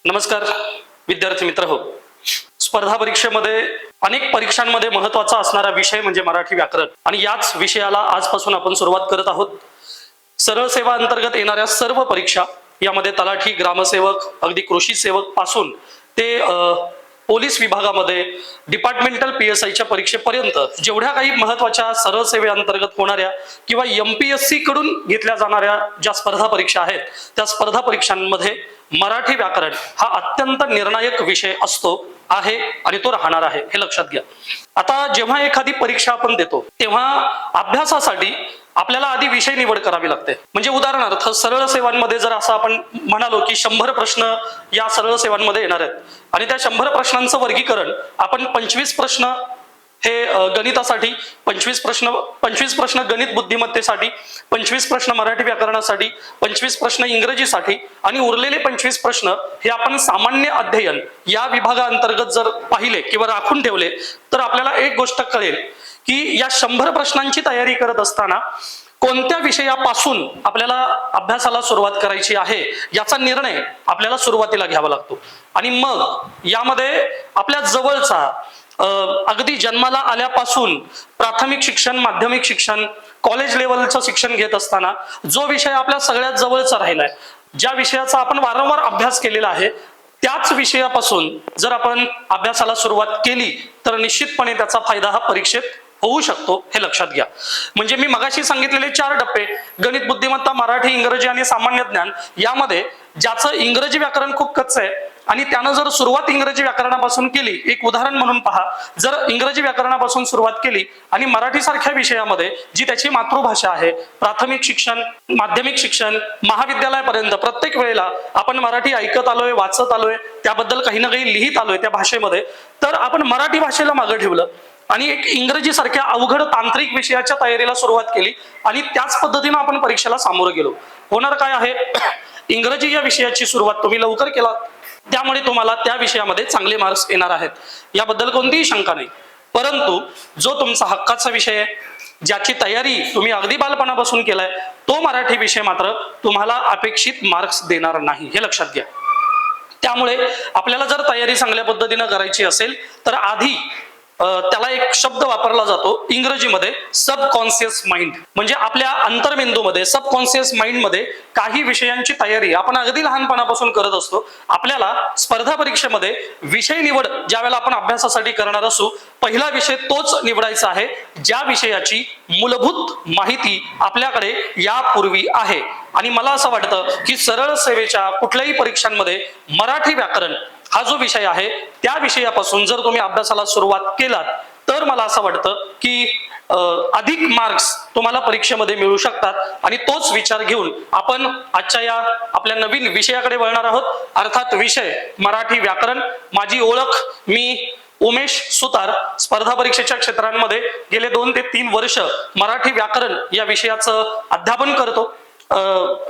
नमस्कार विद्यार्थी मित्र हो. स्पर्धा परीक्षेमध्ये अनेक परीक्षांमध्ये महत्त्वाचा असणारा विषय म्हणजे मराठी व्याकरण आणि याच विषयाला आजपासून आपण सुरुवात करत आहोत. सरळ सेवा अंतर्गत येणाऱ्या सर्व परीक्षा यामध्ये तलाठी, ग्रामसेवक, अगदी कृषी सेवक पासून ते पोलीस विभागामध्ये डिपार्टमेंटल PSIच्या परीक्षेपर्यंत जेवढ्या काही महत्त्वाच्या सरळ सेवेअंतर्गत होणाऱ्या किंवा MPSC कडून घेतल्या जाणाऱ्या ज्या स्पर्धा परीक्षा आहेत त्या स्पर्धा परीक्षांमध्ये मराठी व्याकरण हा अत्यंत निर्णायक विषय असतो आहे आणि तो राहणार आहे, हे लक्षात घ्या. आता जेव्हा एखादी परीक्षा आपण देतो तेव्हा अभ्यासासाठी आपल्याला आधी विषय निवड करावी लागते. म्हणजे उदाहरणार्थ सरळ सेवांमध्ये जर असं आपण म्हणालो की 100 प्रश्न या सरळ सेवांमध्ये येणार आहेत आणि त्या 100 प्रश्नांचं वर्गीकरण आपण 25 प्रश्न हे गणितासाठी, 25 प्रश्न गणित बुद्धिमत्तेसाठी, 25 प्रश्न मराठी व्याकरणासाठी, 25 प्रश्न इंग्रजीसाठी आणि उरलेले 25 प्रश्न हे आपण सामान्य अध्ययन या विभागाअंतर्गत जर पाहिले किंवा राखून ठेवले तर आपल्याला एक गोष्ट कळेल की या 100 प्रश्नांची तयारी करत असताना कोणत्या विषयापासून आपल्याला अभ्यासाला सुरुवात करायची आहे याचा निर्णय आपल्याला सुरुवातीला घ्यावा लागतो. आणि मग यामध्ये आपल्या जवळचा अगदी जन्माला आल्यापासून प्राथमिक शिक्षण, माध्यमिक शिक्षण, कॉलेज लेवलचं शिक्षण घेत असताना जो विषय आपल्या सगळ्यात जवळचा राहिलाय, ज्या विषयाचा आपण वारंवार अभ्यास केलेला आहे त्याच विषयापासून जर आपण अभ्यासाला सुरुवात केली तर निश्चितपणे त्याचा फायदा हा परीक्षेत होऊ शकतो, हे लक्षात घ्या. म्हणजे मी मगाशी सांगितलेले 4 टप्पे गणित बुद्धिमत्ता, मराठी, इंग्रजी आणि सामान्य ज्ञान यामध्ये ज्याचं इंग्रजी व्याकरण खूप कच्चं आहे आणि त्यानं जर सुरुवात इंग्रजी व्याकरणापासून केली, एक उदाहरण म्हणून पहा, जर इंग्रजी व्याकरणापासून सुरुवात केली आणि मराठी सारख्या विषयामध्ये जी त्याची मातृभाषा आहे, प्राथमिक शिक्षण, माध्यमिक शिक्षण, महाविद्यालयापर्यंत प्रत्येक वेळेला आपण मराठी ऐकत आलोय, वाचत आलोय, त्याबद्दल काही ना काही लिहित आलोय त्या भाषेमध्ये, तर आपण मराठी भाषेला मागे ठेवलं आणि एक इंग्रजी सारख्या अवघड तांत्रिक विषयाच्या तयारीला सुरुवात केली आणि त्याच पद्धतीने आपण परीक्षेला सामोरं गेलो. होणार काय आहे, इंग्रजी या विषयाची सुरुवात तुम्ही लवकर केला त्यामुळे तुम्हाला त्या विषयामध्ये चांगले मार्क्स येणार आहेत, याबद्दल कोणतीही शंका नाही. परंतु जो तुमचा हक्काचा विषय आहे, ज्याची तयारी तुम्ही अगदी बालपणापासून केलाय, तो मराठी विषय मात्र तुम्हाला अपेक्षित मार्क्स देणार नाही, हे लक्षात घ्या. त्यामुळे आपल्याला जर तयारी चांगल्या पद्धतीने करायची असेल तर आधी त्याला एक शब्द वापरला जातो इंग्रजीमध्ये, सबकॉन्शियस माइंड. म्हणजे आपल्या अंतर्मेंदूमध्ये, सबकॉन्शियस माइंड मध्ये काही विषयांची तयारी आपण अगदी लहानपणापासून करत असतो. आपल्याला स्पर्धा परीक्षेमध्ये विषय निवड ज्या वेळेला आपण अभ्यासासाठी करणार असू, पहिला विषय तोच निवडायचा आहे ज्या विषयाची मूलभूत माहिती आपल्याकडे यापूर्वी आहे. आणि मला असं वाटतं की सरळ सेवेच्या कुठल्याही परीक्षांमध्ये मराठी व्याकरण हा जो विषय आहे त्या विषयापासून जर तुम्ही अभ्यासाला सुरुवात केलात तर मला असं वाटतं की अधिक मार्क्स तुम्हाला परीक्षेमध्ये मिळू शकतात. आणि तोच विचार घेऊन आपण आजच्या या आपल्या नवीन विषयाकडे वळणार आहोत, अर्थात विषय मराठी व्याकरण. माझी ओळख, मी उमेश सुतार, स्पर्धा परीक्षेच्या क्षेत्रांमध्ये गेले 2 ते 3 वर्ष मराठी व्याकरण या विषयाचं अध्यापन करतो.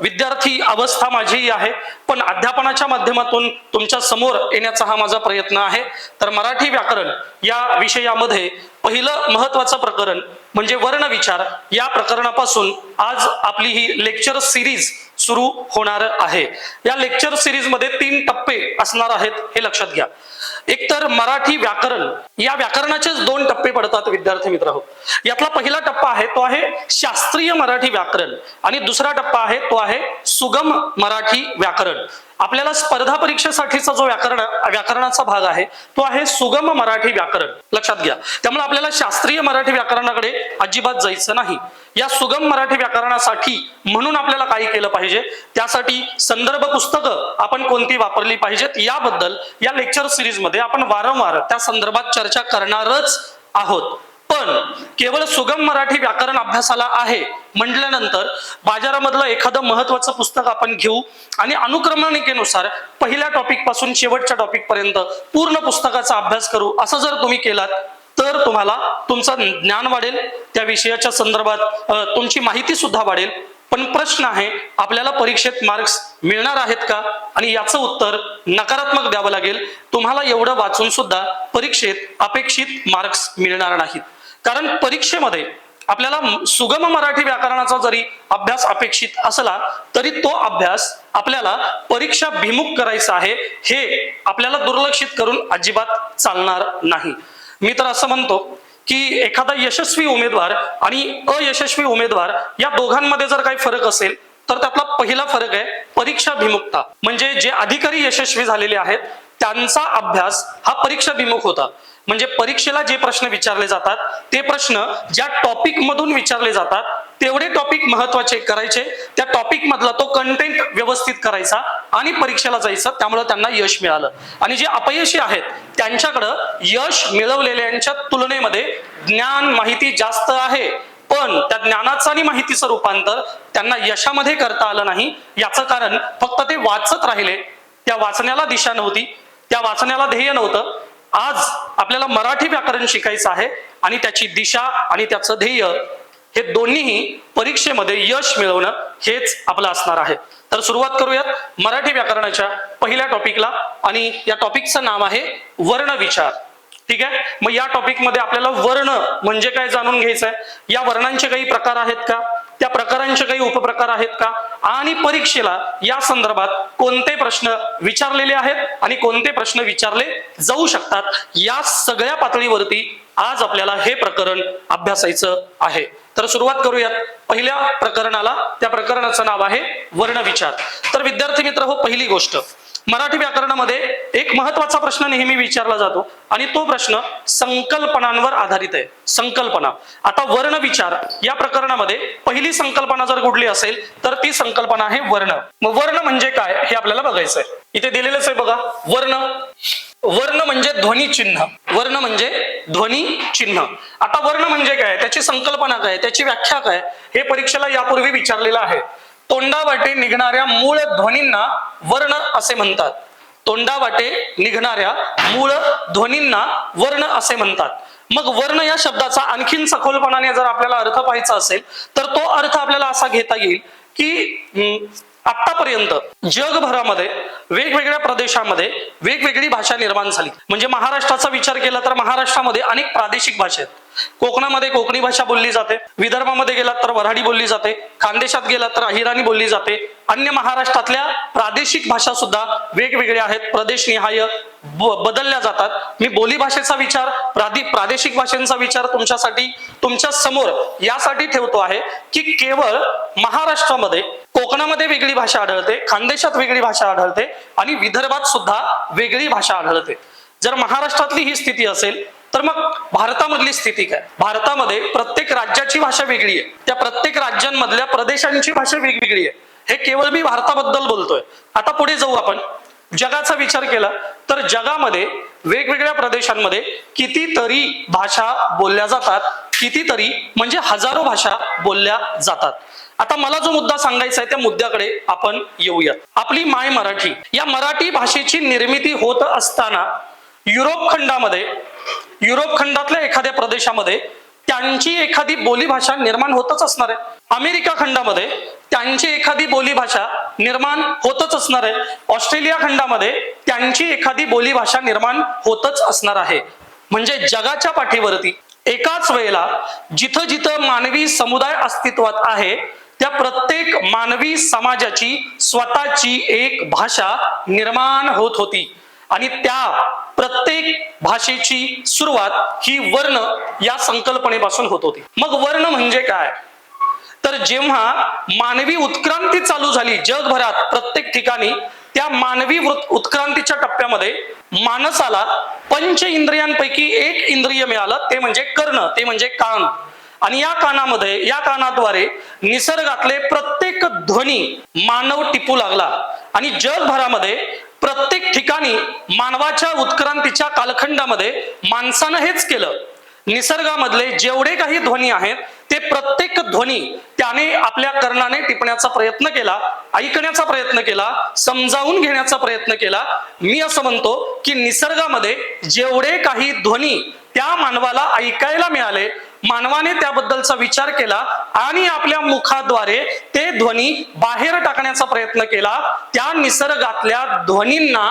विद्यार्थी अवस्था माझी आहे, पण अध्यापनाच्या माध्यमातून तुमच्या समोर येण्याचा हा माझा प्रयत्न आहे. तर मराठी व्याकरण या विषयामध्ये पहिलं महत्वाचं प्रकरण म्हणजे वर्णविचार. या प्रकरणापासून आज आपली ही लेक्चर सिरीज सुरू होणार आहे. या लेक्चर सिरीज मध्ये 3 टप्पे असणार आहेत, हे लक्षात घ्या. एकतर मराठी व्याकरण, या व्याकरणाचेच 2 टप्पे पडतात विद्यार्थी मित्र. यातला पहिला टप्पा आहे तो आहे शास्त्रीय मराठी व्याकरण आणि दुसरा टप्पा आहे तो आहे सुगम मराठी व्याकरण. आपल्याला स्पर्धा परीक्षेसाठीचा जो व्याकरणाचा भाग आहे तो आहे सुगम मराठी व्याकरण, लक्षात घ्या. त्यामुळे आपल्याला शास्त्रीय मराठी व्याकरणाकडे अजिबात जायचं नाही. या सुगम मराठी व्याकरणासाठी म्हणून आपल्याला काय केलं पाहिजे, त्यासाठी संदर्भ पुस्तकं आपण कोणती वापरली पाहिजेत याबद्दल या लेक्चर सिरीज मध्ये आपण वारंवार त्या संदर्भात चर्चा करणारच आहोत. पण केवळ सुगम मराठी व्याकरण अभ्यासाला आहे म्हटल्यानंतर बाजारामधलं एखादं महत्वाचं पुस्तक आपण घेऊ आणि अनुक्रमणिकेनुसार पहिल्या टॉपिक पासून शेवटच्या टॉपिक पर्यंत पूर्ण पुस्तकाचा अभ्यास करू, असं जर तुम्ही केलात तर तुम्हाला तुमचं ज्ञान वाढेल, त्या विषयाच्या संदर्भात तुमची माहिती सुद्धा वाढेल. पण प्रश्न आहे, आपल्याला परीक्षेत मार्क्स मिळणार आहेत का? आणि याचं उत्तर नकारात्मक द्यावं लागेल. तुम्हाला एवढं वाचून सुद्धा परीक्षेत अपेक्षित मार्क्स मिळणार नाहीत. कारण परीक्षेमध्ये आपल्याला सुगम मराठी व्याकरणाचा जरी अभ्यास अपेक्षित असला तरी तो अभ्यास आपल्याला परीक्षा भिमुख करायचा आहे, हे आपल्याला दुर्लक्षित करून अजिबात चालणार नाही. मी तर असं म्हणतो की एखादा यशस्वी उमेदवार आणि अयशस्वी उमेदवार या दोघांमध्ये जर काही फरक असेल तर त्यातला पहिला फरक आहे परीक्षा भिमुखता. म्हणजे जे अधिकारी यशस्वी झालेले आहेत त्यांचा अभ्यास हा परीक्षा भिमुख होता. म्हणजे परीक्षेला जे प्रश्न विचारले जातात ते प्रश्न ज्या टॉपिक मधून विचारले जातात तेवढे टॉपिक महत्वाचे करायचे, त्या टॉपिक मधला तो कंटेंट व्यवस्थित करायचा आणि परीक्षेला जायचं. त्यामुळे त्यांना यश मिळालं. आणि जे अपयशी आहेत त्यांच्याकडं यश मिळवलेल्यांच्या तुलनेमध्ये ज्ञान माहिती जास्त आहे, पण त्या ज्ञानाचं आणि माहितीचं रूपांतर त्यांना यशामध्ये करता आलं नाही. याचं कारण फक्त ते वाचत राहिले, त्या वाचण्याला दिशा नव्हती, त्या वाचण्याला ध्येय नव्हतं. आज आपल्याला मराठी व्याकरण शिकायचं आहे आणि त्याची दिशा आणि त्याचं ध्येय हे दोन्हीही परीक्षेमध्ये यश मिळवणं हेच आपलं असणार आहे. तर सुरुवात करूयात मराठी व्याकरणाच्या पहिल्या टॉपिकला आणि या टॉपिकचं नाव आहे वर्ण विचार. ठीक आहे, मग या टॉपिक मध्ये आपल्याला वर्ण म्हणजे काय जाणून घ्यायचं आहे. या वर्णांचे काही प्रकार आहेत का, त्या प्रकारांचे काही उपप्रकार आहेत का, आणि परीक्षेला या संदर्भात कोणते प्रश्न विचारलेले आहेत आणि कोणते प्रश्न विचारले जाऊ शकतात, या सगळ्या पातळीवरती आज आपल्याला हे प्रकरण अभ्यासायचं आहे. तर सुरुवात करूयात पहिल्या प्रकरणाला. त्या प्रकरणाचं नाव आहे वर्ण विचार. तर विद्यार्थी मित्र हो, पहिली गोष्ट मराठी व्याकरणामध्ये एक महत्वाचा प्रश्न नेहमी विचारला जातो आणि तो प्रश्न संकल्पनांवर आधारित आहे. संकल्पना. आता वर्ण विचार या प्रकरणामध्ये पहिली संकल्पना जर कुठली असेल तर ती संकल्पना आहे वर्ण. मग वर्ण म्हणजे काय हे आपल्याला बघायचं आहे. इथे दिलेलंच आहे बघा, वर्ण. वर्ण म्हणजे ध्वनी चिन्ह. वर्ण म्हणजे ध्वनी चिन्ह. आता वर्ण म्हणजे काय, त्याची संकल्पना काय, त्याची व्याख्या काय, हे परीक्षेला यापूर्वी विचारलेलं आहे. तोंडावाटे निघणाऱ्या मूळ ध्वनींना वर्ण असे म्हणतात. तोंडावाटे निघणाऱ्या मूळ ध्वनींना वर्ण असे म्हणतात. मग वर्ण या शब्दाचा आणखीन सखोलपणाने जर आपल्याला अर्थ पाहायचा असेल तर तो अर्थ आपल्याला असा घेता येईल की आतापर्यंत जगभरामध्ये वेगवेगळ्या प्रदेशामध्ये वेगवेगळी भाषा निर्माण झाली. म्हणजे महाराष्ट्राचा विचार केला तर महाराष्ट्रामध्ये अनेक प्रादेशिक भाषा आहेत. कोकणामध्ये कोकणी भाषा बोलली जाते, विदर्भामध्ये गेलात तर वऱ्हाडी बोलली जाते, खानदेशात गेलात तर अहिराणी बोलली जाते. अन्य महाराष्ट्रातल्या प्रादेशिक भाषा सुद्धा वेगवेगळ्या आहेत, प्रदेशनिहाय बदलल्या जातात. मी बोली भाषेचा विचार, प्रादेशिक भाषांचा विचार तुमच्यासाठी तुमच्या समोर यासाठी ठेवतो आहे की केवळ महाराष्ट्रामध्ये कोकणामध्ये वेगळी भाषा आढळते, खानदेशात वेगळी भाषा आढळते आणि विदर्भात सुद्धा वेगळी भाषा आढळते. जर महाराष्ट्रातली ही स्थिती असेल तर मग भारतामधली स्थिती काय. भारतामध्ये प्रत्येक राज्याची भाषा वेगळी आहे, त्या प्रत्येक राज्यांमधल्या प्रदेशांची भाषा वेगवेगळी आहे. हे केवळ मी भारताबद्दल बोलतोय. आता पुढे जाऊ आपण. जगाचा विचार केला तर जगामध्ये वेगवेगळ्या प्रदेशांमध्ये कितीतरी भाषा बोलल्या जातात. कितीतरी म्हणजे हजारो भाषा बोलल्या जातात. आता मला जो मुद्दा सांगायचा आहे त्या मुद्द्याकडे आपण येऊयात. आपली माय मराठी या मराठी भाषेची निर्मिती होत असताना युरोप खंडातल्या एखाद्या प्रदेशामध्ये त्यांची एखादी बोलीभाषा निर्माण होतच असणार आहे. अमेरिका खंडामध्ये त्यांची एखादी बोलीभाषा निर्माण होतच असणार आहे. ऑस्ट्रेलिया खंडामध्ये त्यांची एखादी बोलीभाषा निर्माण होतच असणार आहे. म्हणजे जगाच्या पाठीवरती एकाच वेळेला जिथं जिथं मानवी समुदाय अस्तित्वात आहे त्या प्रत्येक मानवी समाजाची स्वतःची एक भाषा निर्माण होत होती आणि त्या प्रत्येक भाषेची सुरुवात ही वर्ण या संकल्पनेपासून होत होती. मग वर्ण म्हणजे काय, तर जेव्हा मानवी उत्क्रांती चालू झाली जगभरात प्रत्येक ठिकाणी, त्या मानवी उत्क्रांतीच्या टप्प्यामध्ये माणसाला पंच इंद्रियांपैकी एक इंद्रिय मिळालं, ते म्हणजे कर्ण, ते म्हणजे कान. आणि या कानाद्वारे निसर्गातले प्रत्येक ध्वनी मानव टिपू लागला. आणि जगभरामध्ये प्रत्येक ठिकाणी मानवाच्या उत्क्रांतीच्या कालखंडामध्ये माणसानं हेच केलं. निसर्गामधले जेवढे काही ध्वनी आहेत ते प्रत्येक ध्वनी त्याने आपल्या कर्णाने टिपण्याचा प्रयत्न केला, ऐकण्याचा प्रयत्न केला, समजावून घेण्याचा प्रयत्न केला. मी असं म्हणतो की निसर्गामध्ये जेवढे काही ध्वनी त्या मानवाला ऐकायला मिळाले, मानवाने त्याबद्दलचा विचार केला आणि आपल्या मुखाद्वारे ते ध्वनी बाहेर टाकण्याचा प्रयत्न केला. त्या निसर्गातल्या ध्वनींना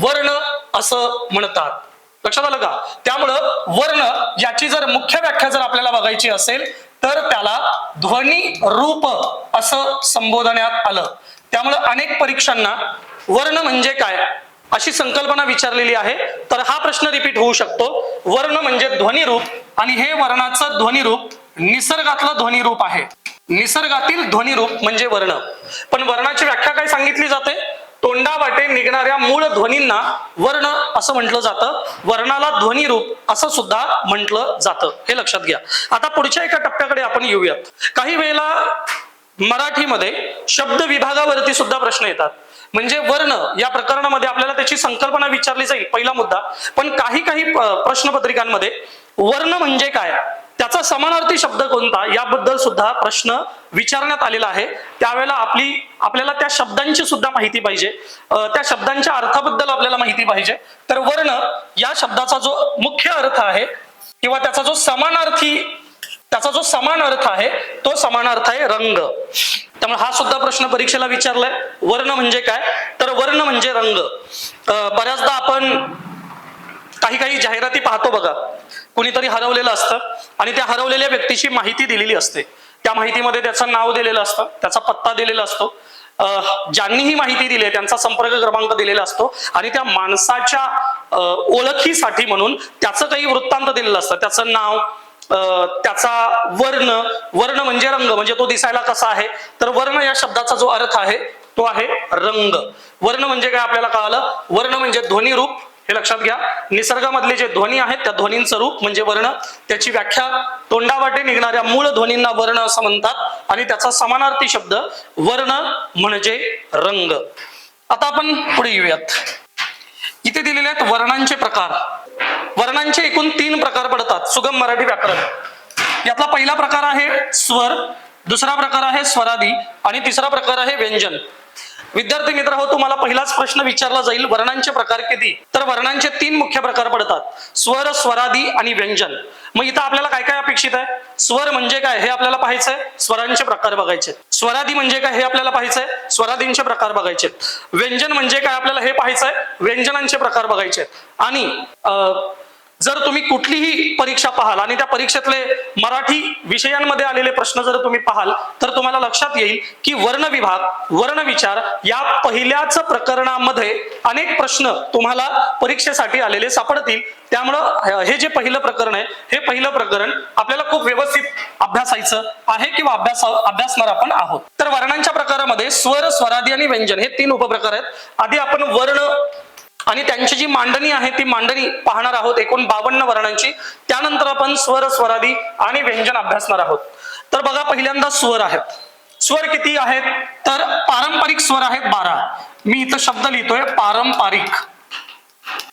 वर्ण असं म्हणतात. लक्षात आलं का. त्यामुळं वर्ण याची जर मुख्य व्याख्या जर आपल्याला बघायची असेल तर त्याला ध्वनी रूप असं संबोधण्यात आलं. त्यामुळे अनेक परीक्षांना वर्ण म्हणजे काय अशी संकल्पना विचारलेली आहे. तर हा प्रश्न रिपीट होऊ शकतो. वर्ण म्हणजे ध्वनी रूप आणि हे वर्णाचं ध्वनी रूप निसर्गातलं ध्वनी रूप आहे. निसर्गातील ध्वनी रूप म्हणजे वर्ण. पण वर्णाची व्याख्या काय सांगितली जाते? तोंडावाटे निघणाऱ्या मूळ ध्वनींना वर्ण असं म्हटलं जातं. वर्णाला ध्वनी रूप असं सुद्धा म्हटलं जातं, हे लक्षात घ्या. आता पुढच्या एका टप्प्याकडे आपण येऊयात. काही वेळेला मराठीमध्ये शब्द विभागावरती सुद्धा प्रश्न येतात. म्हणजे वर्ण या प्रकरणामध्ये आपल्याला त्याची संकल्पना विचारली जाईल, पहिला मुद्दा. पण काही प्रश्नपत्रिकांमध्ये वर्ण म्हणजे काय, त्याचा समानार्थी शब्द कोणता याबद्दल सुद्धा प्रश्न विचारण्यात आलेला आहे. त्यावेळेला आपल्याला त्या शब्दांची सुद्धा माहिती पाहिजे, त्या शब्दांच्या अर्थाबद्दल आपल्याला माहिती पाहिजे. तर वर्ण या शब्दाचा जो मुख्य अर्थ आहे किंवा त्याचा जो समान अर्थ आहे तो समान अर्थ आहे रंग. त्यामुळे हा सुद्धा प्रश्न परीक्षेला विचारलाय. वर्ण म्हणजे काय, तर वर्ण म्हणजे रंग. बऱ्याचदा आपण काही जाहिराती पाहतो बघा. कुणीतरी हरवलेलं असतं आणि त्या हरवलेल्या व्यक्तीची माहिती दिलेली असते. त्या माहितीमध्ये त्याचं नाव दिलेलं असतं, त्याचा पत्ता दिलेला असतो, ज्यांनी ही माहिती दिली त्यांचा संपर्क क्रमांक दिलेला असतो आणि त्या माणसाच्या ओळखीसाठी म्हणून त्याचं काही वृत्तांत दिलेलं असतं, त्याचं नाव, त्याचा वर्ण म्हणजे रंग, म्हणजे तो दिसायला कसा आहे. तर वर्ण या शब्दाचा जो अर्थ आहे तो आहे रंग. वर्ण म्हणजे काय आपल्याला कळालं. वर्ण म्हणजे ध्वनी रूप, हे लक्षात घ्या. निसर्गामधले जे ध्वनी आहेत त्या ध्वनींचं रूप म्हणजे वर्ण. त्याची व्याख्या तोंडावाटे निघणाऱ्या मूळ ध्वनींना वर्ण असं म्हणतात आणि त्याचा समानार्थी शब्द वर्ण म्हणजे रंग. आता आपण पुढे येऊयात. इथे दिलेले आहेत वर्णांचे प्रकार. वर्णांचे एकूण 3 प्रकार पडतात सुगम मराठी व्याकरण. यातला पहिला प्रकार आहे स्वर, दुसरा प्रकार आहे स्वरादी आणि तिसरा प्रकार आहे व्यंजन. विद्यार्थी मित्र हो, तुम्हाला पहिलाच प्रश्न विचारला जाईल वर्णांचे प्रकार किती. तर वर्णांचे 3 मुख्य प्रकार पडतात, स्वर, स्वरादी आणि व्यंजन. मग इथं आपल्याला काय काय अपेक्षित आहे? स्वर म्हणजे काय हे आपल्याला पाहायचंय, स्वरांचे प्रकार बघायचे. स्वरादी म्हणजे काय हे आपल्याला पाहायचंय, स्वरादींचे प्रकार बघायचे. व्यंजन म्हणजे काय आपल्याला हे पाहायचंय, व्यंजनांचे प्रकार बघायचे. आणि जर तुम्ही कुठलीही परीक्षा पाहाल आणि त्या परीक्षेतले मराठी विषयांमध्ये आलेले प्रश्न जर तुम्ही पाहाल तर तुम्हाला लक्षात येईल की वर्ण विभाग, वर्ण विचार या पहिल्याच प्रकरणामध्ये अनेक प्रश्न तुम्हाला परीक्षेसाठी आलेले सापडतील. त्यामुळं हे जे पहिलं प्रकरण आहे हे पहिलं प्रकरण आपल्याला खूप व्यवस्थित अभ्यासायचं आहे किंवा अभ्यासणार आपण आहोत. तर वर्णांच्या प्रकारामध्ये स्वर, स्वरादी आणि व्यंजन हे 3 उपप्रकार आहेत. आधी आपण वर्ण आणि त्यांची जी मांडणी आहे ती मांडणी पाहणार आहोत, एकूण 52 वर्णांची. त्यानंतर आपण स्वर, स्वरादी आणि व्यंजन अभ्यासणार आहोत. तर बघा, पहिल्यांदा स्वर आहेत. स्वर किती आहेत? तर पारंपरिक स्वर आहेत 12. मी इथं शब्द लिहितोय पारंपरिक.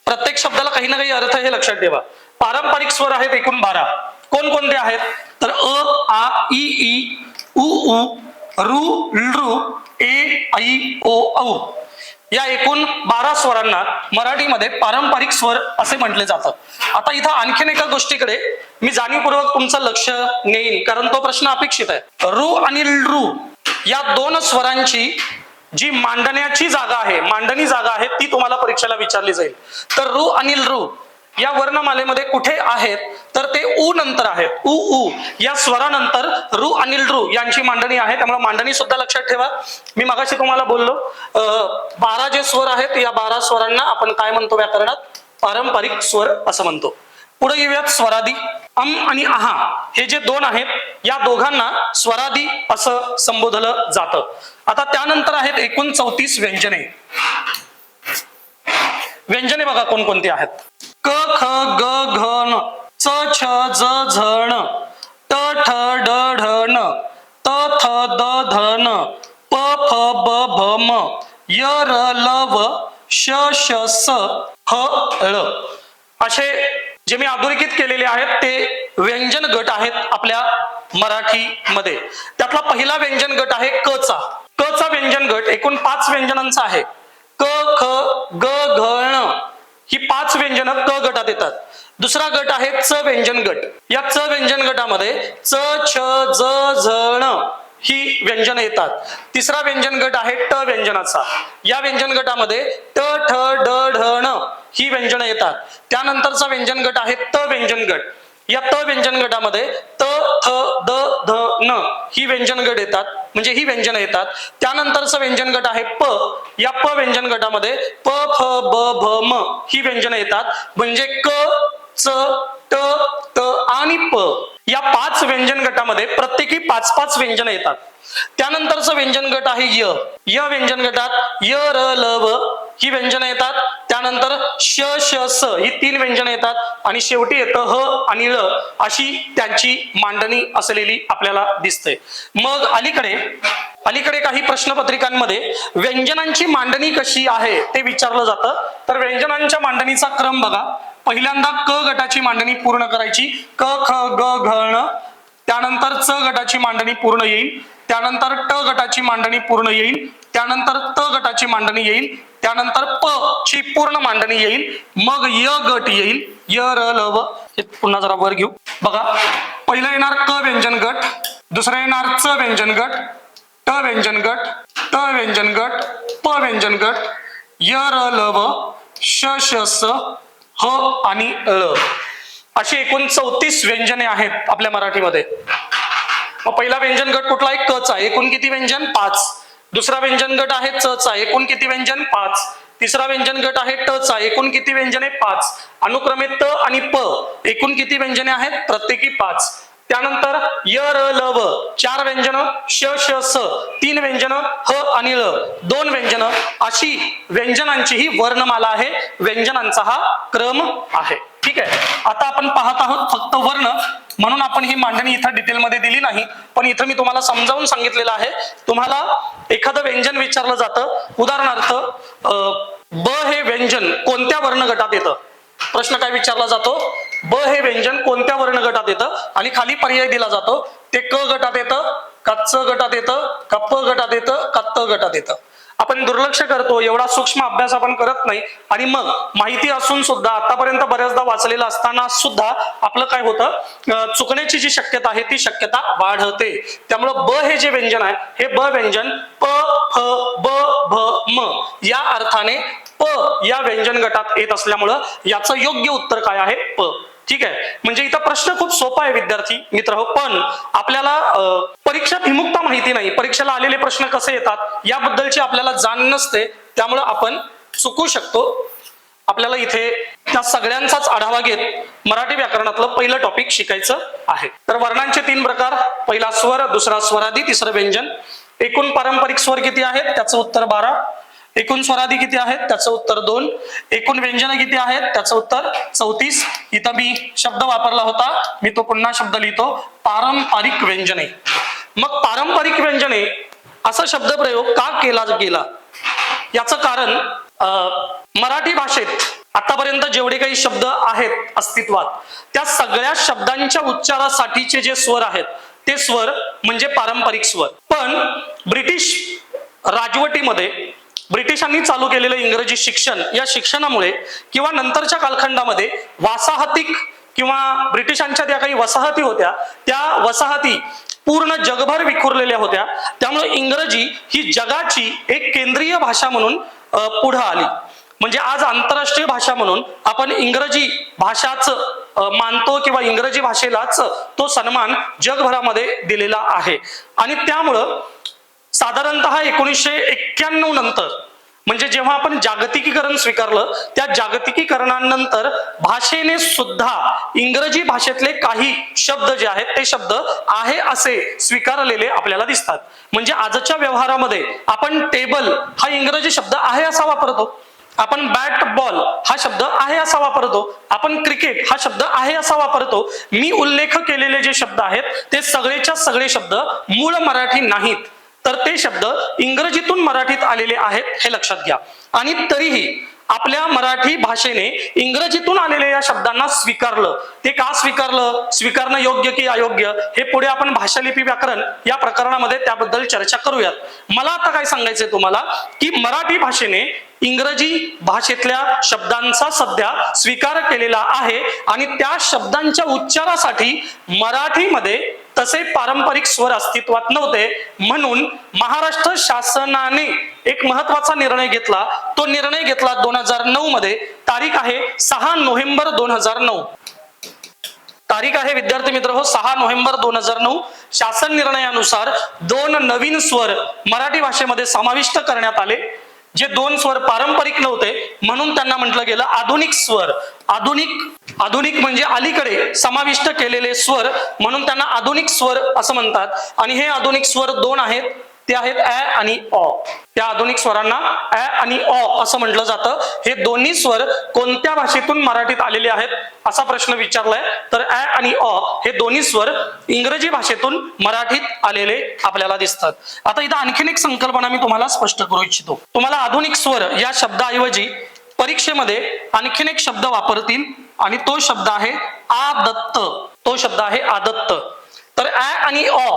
प्रत्येक शब्दाला काही ना काही अर्थ हे लक्षात ठेवा. पारंपरिक स्वर आहेत एकूण 12. कोणकोणते आहेत? तर अ, आ, इ, ई, उ, ऊ, ऋ, लृ, ए, ऐ, ओ, औ या एकूण 12 स्वरांना मराठीमध्ये पारंपरिक स्वर असे म्हटले जातात. आता इथं आणखीन एका गोष्टीकडे मी जाणीवपूर्वक तुमचं लक्ष नेईन, कारण तो प्रश्न अपेक्षित आहे. ऋ आणि लृ या 2 स्वरांची जी मांडण्याची जागा आहे, मांडणी जागा आहे, ती तुम्हाला परीक्षेला विचारली जाईल. तर ऋ आणि लृ या वर्णमालेमध्ये कुठे आहेत? तर ते उ नंतर आहेत. उ, ऊ या स्वरानंतर ऋ आणि लृ यांची मांडणी आहे. त्यामुळे मांडणी सुद्धा लक्षात ठेवा. मी मगाशी तुम्हाला बोललो 12 जे स्वर आहेत या 12 स्वरांना आपण काय म्हणतो व्याकरणात? पारंपरिक स्वर असं म्हणतो. पुढे येऊयात स्वरादी. अम आणि आहा हे जे 2 आहेत या दोघांना स्वरादी असं संबोधलं जातं. आता त्यानंतर आहेत एकूण 34 व्यंजने. व्यंजने बघा कोणकोणती आहेत? क, ख, ग, घ, न, च, छ, ज, झ, ण, ट, ठ, ड, ढ, न, त, थ, द, ध, न, प, फ, ब, भ, म, य, र, ल, व, श, श, स, ह, ळ असे जे मी अधोरेखित केलेले आहेत ते व्यंजन गट आहेत आपल्या मराठीमध्ये. त्यातला पहिला व्यंजन गट आहे क चा. क चा व्यंजन गट एकूण 5 व्यंजनांचा आहे. क, ख, ग, घ, ण ही 5 व्यंजन क गटात येतात. दुसरा गट आहे च व्यंजन गट. या च व्यंजन गटामध्ये च, छ, ज, झ, ण ही व्यंजन येतात. तिसरा व्यंजन गट आहे ट व्यंजनाचा. या व्यंजन गटामध्ये ट, ठ, ड, ढ, ण ही व्यंजन येतात. त्यानंतरचा व्यंजन गट आहे त व्यंजन गट. या त व्यंजन गटामध्ये त, थ, द, ध, न ही व्यंजन गट येतात, म्हणजे ही व्यंजन येतात. त्यानंतरचा व्यंजन गट आहे प. या प व्यंजन गटामध्ये प, फ, ब, भ, म ही व्यंजन येतात, म्हणजे क, च, ट, त आणि प. या 5 व्यंजन गटामध्ये प्रत्येकी 5-5 व्यंजन येतात. त्यानंतरचा व्यंजन गट आहे य. य व्यंजन गटात य, र, ल, व ही व्यंजनं येतात. त्यानंतर श, श, स ही 3 व्यंजनं येतात आणि शेवटी येतं ह आणि ळ अशी त्यांची मांडणी असलेली आपल्याला दिसते. मग अलीकडे काही प्रश्नपत्रिकांमध्ये व्यंजनांची मांडणी कशी आहे ते विचारलं जातं. तर व्यंजनांच्या मांडणीचा क्रम बघा. पहिल्यांदा क गटाची मांडणी पूर्ण करायची, क, ख, ग, घ, ण. त्यानंतर च गटाची मांडणी पूर्ण येईल. त्यानंतर ट गटाची मांडणी पूर्ण येईल. त्यानंतर त गटाची मांडणी येईल. त्यानंतर प ची पूर्ण मांडणी येईल. मग य गट येईल, य, र, ल, व. हे पुन्हा जरा वर घेऊ बघा. पहिलं येणार क व्यंजन गट, दुसरं येणार च व्यंजन गट, ट व्यंजन गट, त व्यंजन गट, प व्यंजन गट, य, र, ल, व, श, श, स, ह आणि ळ अशी एकूण 34 व्यंजने आहेत आपल्या मराठीमध्ये. मग पहिला व्यंजन गट कुठला आहे? क चा. एकूण किती व्यंजन? 5. दुसरा व्यंजन गट आहे च चा. एकूण किती व्यंजन? 5. तिसरा व्यंजन गट आहे ट चा. एकूण किती व्यंजने? 5. अनुक्रमे त आणि प एकूण किती व्यंजने आहेत? प्रत्येकी 5. त्यानंतर य, र, ल, व 4 व्यंजन, श, श, स 3 व्यंजन, ह आणि ळ 2 व्यंजन अशी व्यंजनांची ही वर्णमाला आहे. व्यंजनांचा हा क्रम आहे. ठीक आहे. आता आपण पाहत आहोत फक्त वर्ण, म्हणून आपण ही मांडणी इथं डिटेलमध्ये दिली नाही, पण इथं मी तुम्हाला समजावून सांगितलेलं आहे. तुम्हाला एखादं व्यंजन विचारलं जातं, उदाहरणार्थ ब हे व्यंजन कोणत्या वर्ण गटात येतं? प्रश्न काय विचारला जातो? ब हे व्यंजन कोणत्या वर्ण गटात येतं? आणि खाली पर्याय दिला जातो. ते क गटात येतं, का च गटात येतं, का प गटात येतं, का त गटात येतं? आपण दुर्लक्ष करतो, एवढा सूक्ष्म अभ्यास आपण करत नाही, आणि मग माहिती असून सुद्धा आतापर्यंत बऱ्याचदा वाचलेलं असताना सुद्धा आपलं काय होतं, चुकण्याची जी शक्यता आहे ती शक्यता वाढते. त्यामुळं ब हे जे व्यंजन आहे, हे ब व्यंजन प, फ, ब, भ, म या अर्थाने प या व्यंजन गटात येत असल्यामुळं याचं योग्य उत्तर काय आहे? प. ठीक आहे. म्हणजे इथं प्रश्न खूप सोपा आहे विद्यार्थी मित्र, पण आपल्याला परीक्षा विमुक्ता माहिती नाही, परीक्षेला आलेले प्रश्न कसे येतात याबद्दलची आपल्याला जाण नसते, त्यामुळे आपण चुकू शकतो. आपल्याला इथे त्या सगळ्यांचाच आढावा घेत मराठी व्याकरणातलं पहिलं टॉपिक शिकायचं आहे. तर वर्णांचे 3 प्रकार, पहिला स्वर, दुसरा स्वरादी, तिसरं व्यंजन. एकूण पारंपरिक स्वर किती आहेत? त्याचं उत्तर 12. एकूण स्वरादी किती आहेत? त्याचं उत्तर 2. एकूण व्यंजन किती आहेत? त्याचं उत्तर 34. इथं मी शब्द वापरला होता, मी तो पुन्हा शब्द लिहितो, पारंपरिक व्यंजने. मग पारंपरिक व्यंजने असा शब्दप्रयोग का केला गेला? याचं कारण मराठी भाषेत आतापर्यंत जेवढे काही शब्द आहेत अस्तित्वात, त्या सगळ्या शब्दांच्या उच्चारासाठीचे जे स्वर आहेत ते स्वर म्हणजे पारंपरिक स्वर. पण ब्रिटिश राजवटीमध्ये ब्रिटिशांनी चालू केलेलं इंग्रजी शिक्षण, या शिक्षणामुळे किंवा नंतरच्या कालखंडामध्ये वासाहतिक किंवा ब्रिटिशांच्या त्या काही वसाहती होत्या, त्या वसाहती पूर्ण जगभर विखुरलेल्या होत्या. त्यामुळे इंग्रजी ही जगाची एक केंद्रीय भाषा म्हणून पुढे आली. म्हणजे आज आंतरराष्ट्रीय भाषा म्हणून आपण इंग्रजी भाषाच मानतो किंवा इंग्रजी भाषेलाच तो सन्मान जगभरामध्ये दिलेला आहे. आणि त्यामुळं साधारणतः 1991 नंतर, म्हणजे जेव्हा आपण जागतिकीकरण स्वीकारलं, त्या जागतिकीकरणानंतर भाषेने सुद्धा इंग्रजी भाषेतले काही शब्द जे आहेत ते शब्द आहे असे स्वीकारलेले आपल्याला दिसतात. म्हणजे आजच्या व्यवहारामध्ये आपण टेबल हा इंग्रजी शब्द आहे असा वापरतो, आपण बॅट बॉल हा शब्द आहे असा वापरतो, आपण क्रिकेट हा शब्द आहे असा वापरतो. मी उल्लेख केलेले जे शब्द आहेत ते सगळेच्या सगळे शब्द मूळ मराठी नाहीत, तर ते शब्द इंग्रजीतून मराठीत आलेले आहेत हे लक्षात घ्या. आणि तरीही आपल्या मराठी भाषेने इंग्रजीतून आलेल्या या शब्दांना स्वीकारलं. ते का स्वीकारलं, स्वीकारणं योग्य की अयोग्य, हे पुढे आपण भाषालिपी व्याकरण या प्रकरणामध्ये त्याबद्दल चर्चा करूयात. मला आता काय सांगायचंय तुम्हाला, की मराठी भाषेने इंग्रजी भाषेतल्या शब्दांचा सध्या स्वीकार केलेला आहे आणि त्या शब्दांच्या उच्चारासाठी मराठीमध्ये तसे पारंपरिक स्वर अस्तित्वात नव्हते. म्हणून महाराष्ट्र शासनाने एक महत्वाचा निर्णय घेतला. तो निर्णय घेतला 2009 मध्ये. तारीख आहे 6 नोव्हेंबर 2009. तारीख आहे विद्यार्थी मित्र हो 6 नोव्हेंबर 2009. शासन निर्णयानुसार 2 नवीन स्वर मराठी भाषेमध्ये समाविष्ट करण्यात आले. जे 2 स्वर पारंपरिक नव्हते म्हणून त्यांना म्हटलं गेलं आधुनिक स्वर. आधुनिक म्हणजे अलीकडे समाविष्ट केलेले स्वर म्हणून त्यांना आधुनिक स्वर असं म्हणतात. आणि हे आधुनिक स्वर 2 आहेत, ते आहेत अ आणि अ. त्या आधुनिक स्वरांना अ आणि अ असं म्हटलं जातं. हे दोन्ही स्वर कोणत्या भाषेतून मराठीत आलेले आहेत असा प्रश्न विचारलाय. तर अ आणि अ हे दोन्ही स्वर इंग्रजी भाषेतून मराठीत आलेले आपल्याला दिसतात. आता इथं आणखीन एक संकल्पना मी तुम्हाला स्पष्ट करू इच्छितो. तुम्हाला आधुनिक स्वर या शब्दाऐवजी परीक्षेमध्ये आणखीन एक शब्द वापरतील आणि तो शब्द आहे आदत्त. तो शब्द आहे आदत्त. तर अ आणि अ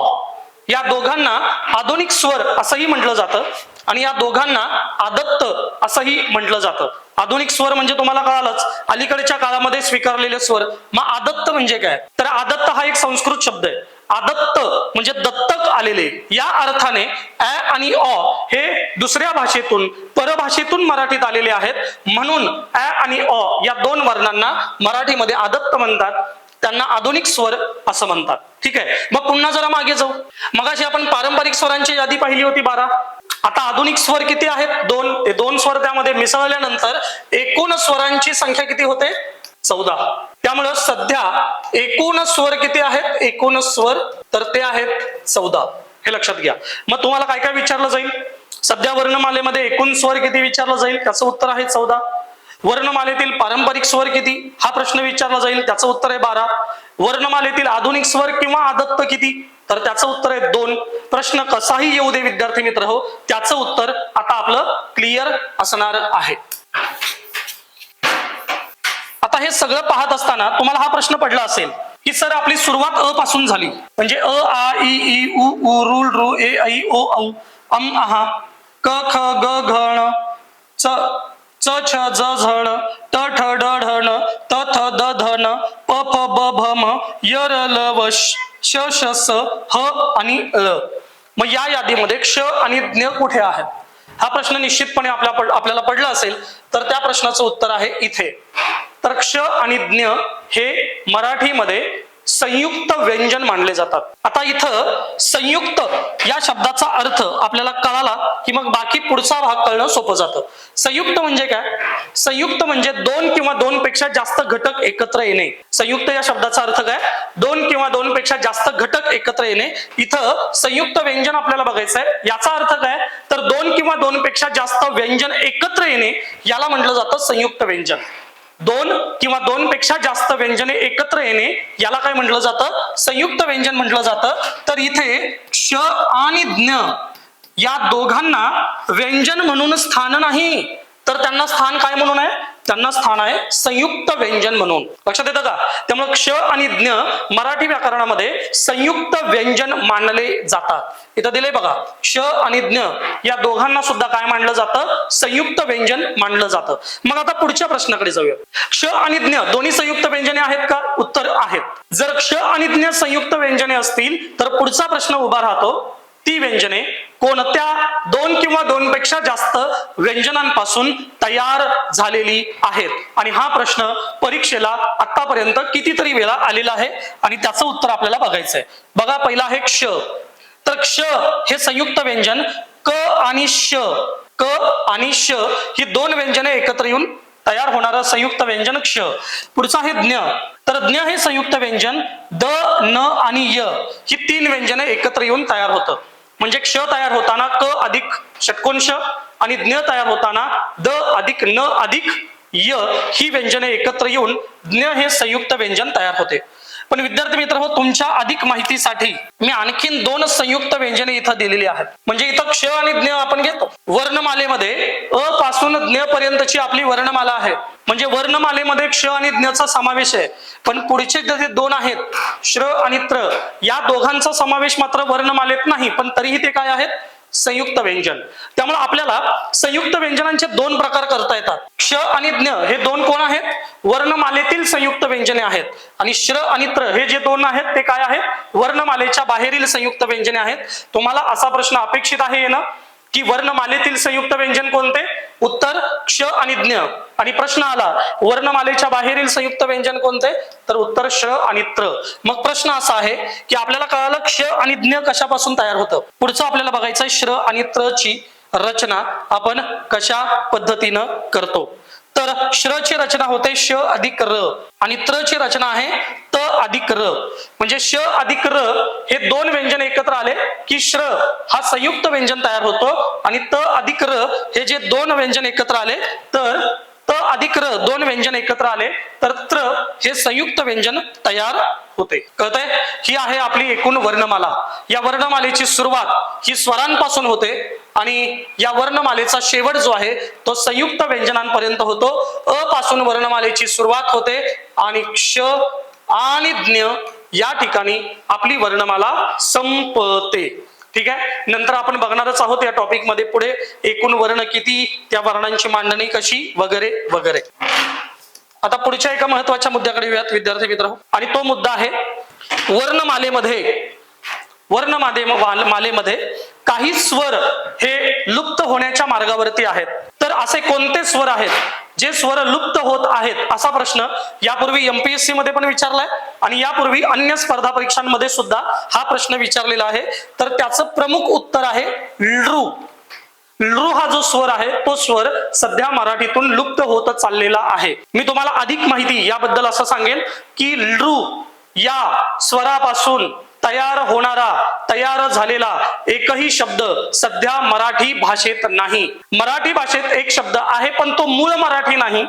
या दोघांना आधुनिक स्वर असंही म्हटलं जातं आणि या दोघांना आदत्त असंही म्हटलं जातं. आधुनिक स्वर म्हणजे तुम्हाला कळालंच, अलीकडच्या काळामध्ये स्वीकारलेले स्वर. मग आदत्त म्हणजे काय? तर आदत्त हा एक संस्कृत शब्द आहे. आदत्त म्हणजे दत्तक आलेले. या अर्थाने अ आणि अ हे दुसऱ्या भाषेतून परभाषेतून मराठीत आलेले आहेत म्हणून अ आणि अ या 2 वर्णांना मराठीमध्ये आदत्त म्हणतात. त्यांना आधुनिक स्वर असं म्हणतात. ठीक आहे. मग पुन्हा जरा मागे जाऊ. मगाशी आपण पारंपरिक स्वरांची यादी पाहिली होती 12. आता आधुनिक स्वर किती आहेत? 2. ते 2 स्वर त्यामध्ये मिसळल्यानंतर एकूण स्वरांची संख्या किती होते? 14. त्यामुळं सध्या एकूण स्वर किती आहेत? एकूण स्वर तर ते आहेत 14. हे लक्षात घ्या. मग तुम्हाला काय काय विचारलं जाईल? सध्या वर्णमालेमध्ये एकूण स्वर किती विचारलं जाईल? त्याचं उत्तर आहे 14. वर्णमालेतील पारंपरिक स्वर किती हा प्रश्न विचारला जाईल. त्याचं उत्तर आहे 12. वर्णमालेतील आधुनिक स्वर किंवा आदत्त किती? तर त्याचं उत्तर आहे 2. प्रश्न कसाही येऊ दे विद्यार्थी मित्र हो, त्याचं उत्तर आता आपलं क्लिअर असणार आहे. आता हे सगळं पाहत असताना तुम्हाला हा प्रश्न पडला असेल की सर आपली सुरुवात अ पासून झाली म्हणजे अ आ इ ई उ ऊ ऋ ॠ ए ऐ ओ औ अम आहा क ख ग घ ण च च छ ज झ ळ ट ठ ड ढ ण त थ द ध न प फ ब भ म य र ल व श श स ह आणि ळ. मग या यादीमध्ये क्ष आणि ज्ञ कुठे आहेत? हा प्रश्न निश्चितपणे आपल्याला पडला असेल तर त्या प्रश्नाचं उत्तर आहे इथे. तर क्ष आणि ज्ञ हे मराठीमध्ये संयुक्त व्यंजन मानले जातात. आता इथं संयुक्त या शब्दाचा अर्थ आपल्याला कळाला की मग बाकी पुढचा भाग कळणं सोपं जातं. संयुक्त म्हणजे काय? संयुक्त म्हणजे 2 किंवा 2 पेक्षा जास्त घटक एकत्र येणे. संयुक्त या शब्दाचा अर्थ काय? 2 किंवा 2 पेक्षा जास्त घटक एकत्र येणे. इथं संयुक्त व्यंजन आपल्याला बघायचं आहे. याचा अर्थ काय? तर 2 किंवा 2 पेक्षा जास्त व्यंजन एकत्र येणे याला म्हटलं जातं संयुक्त व्यंजन. 2 किंवा 2 पेक्षा जास्त व्यंजने एकत्र येणे याला काय म्हटलं जातं? संयुक्त व्यंजन म्हटलं जातं. तर इथे क्ष आणि ज्ञ या दोघांना व्यंजन म्हणून स्थान नाही, तर त्यांना स्थान काय म्हणून आहे? त्यांना स्थान आहे संयुक्त व्यंजन म्हणून. लक्षात येतं का? त्यामुळे क्ष आणि ज्ञ मराठी व्याकरणामध्ये संयुक्त व्यंजन मानले जातात. इथं दिले बघा, क्ष आणि ज्ञ या दोघांना सुद्धा काय मानलं जातं? संयुक्त व्यंजन मानलं जातं. मग आता पुढच्या प्रश्नाकडे जाऊया. क्ष आणि ज्ञ दोन्ही संयुक्त व्यंजने आहेत का? उत्तर आहेत. जर क्ष आणि ज्ञ संयुक्त व्यंजने असतील तर पुढचा प्रश्न उभा राहतो, ती व्यंजने कोणत्या 2 किंवा 2 पेक्षा जास्त व्यंजनांपासून तयार झालेली आहेत? आणि हा प्रश्न परीक्षेला आतापर्यंत कितीतरी वेळा आलेला आहे आणि त्याचं उत्तर आपल्याला बघायचंय. बघा, पहिला आहे क्ष. तर क्ष हे संयुक्त व्यंजन क आणि श, क आणि श ही 2 व्यंजने एकत्र येऊन तयार होणारं संयुक्त व्यंजन क्ष. पुढचं आहे ज्ञ. तर ज्ञ हे संयुक्त व्यंजन द, न आणि य ही 3 व्यंजने एकत्र येऊन तयार होतं. म्हणजे क्ष तयार होताना क अधिक षटकोनश आणि ज्ञ तयार होताना द अधिक न अधिक य ही व्यंजने एकत्र येऊन ज्ञ हे संयुक्त व्यंजन तयार होते. पण विद्यार्थी मित्र हो, तुमच्या अधिक माहितीसाठी मी आणखीन 2 संयुक्त व्यंजने इथं दिलेली आहेत. म्हणजे इथं क्ष आणि ज्ञ आपण घेतो. वर्णमालेमध्ये अ पासून ज्ञ पर्यंतची आपली वर्णमाला आहे. म्हणजे वर्णमालेमध्ये क्ष आणि ज्ञचा समावेश आहे. पण पुढचे जे 2 आहेत श्र आणि त्र या दोघांचा समावेश मात्र वर्णमालेत नाही, पण तरीही ते काय आहेत? संयुक्त व्यंजन. त्यामुळे आपल्याला संयुक्त व्यंजनांचे 2 प्रकार करता येतात. क्ष आणि ज्ञ हे 2 कोण आहेत? वर्णमालेतील संयुक्त व्यंजने आहेत. आणि श्र आणि त्र हे जे 2 आहेत ते काय आहेत? वर्णमालेच्या बाहेरील संयुक्त व्यंजने आहेत. तुम्हाला असा प्रश्न अपेक्षित आहे ना की वर्णमालेतील संयुक्त व्यंजन कोणते? उत्तर क्ष आणि ज्ञ. आणि प्रश्न आला वर्णमालेच्या बाहेरील संयुक्त व्यंजन कोणते, तर उत्तर श आणि त्र. मग प्रश्न असा आहे की आपल्याला कळालं क्ष आणि ज्ञ कशापासून तयार होतं. पुढचं आपल्याला बघायचं श्र आणि त्र ची रचना आपण कशा पद्धतीनं करतो. तर श्र ची रचना होते श अधिक र आणि त्र ची रचना आहे त अधिक र. म्हणजे श अधिक र हे दोन व्यंजन एकत्र आले की श्र हा संयुक्त व्यंजन तयार होतो आणि त अधिक र हे जे दोन व्यंजन एकत्र आले तर त अधिक र दोन व्यंजन एकत्र आले तर त्र हे संयुक्त व्यंजन तयार होते. कळतंय. ही आहे आपली एकूण वर्णमाला. या वर्णमालेची सुरुवात ही स्वरांपासून होते आणि या वर्णमालेचा शेवट जो आहे तो संयुक्त व्यंजनांपर्यंत होतो. अ पासून वर्णमालेची सुरुवात होते आणि क्ष आणि ज्ञ या ठिकाणी आपली वर्णमाला संपते. ठीक आहे. नंतर आपण बघणारच आहोत या टॉपिक मध्ये पुढे एकूण वर्ण किती, त्या वर्णांची मांडणी कशी वगैरे वगैरे. आता पुढच्या एका महत्वाच्या मुद्द्याकडे येऊयात विद्यार्थी मित्र. आणि तो मुद्दा आहे वर्णमालेमध्ये काही स्वर हे लुप्त होण्याच्या मार्गावरती आहेत. तर असे कोणते स्वर आहेत जे स्वर लुप्त होत आहेत असा प्रश्न यापूर्वी एमपीएससी मध्ये पण विचारलाय आणि यापूर्वी अन्य स्पर्धा परीक्षांमध्ये सुद्धा हा प्रश्न विचारलेला आहे. तर त्याचं प्रमुख उत्तर आहे लृ. लृ हा जो स्वर आहे तो स्वर सध्या मराठीतून लुप्त होत चाललेला आहे. मी तुम्हाला अधिक माहिती याबद्दल असं सांगेन की लृ या स्वरापासून तयार झालेला एकही शब्द सध्या मराठी भाषेत नाही. मराठी भाषेत एक शब्द आहे पण तो मूळ मराठी नाही.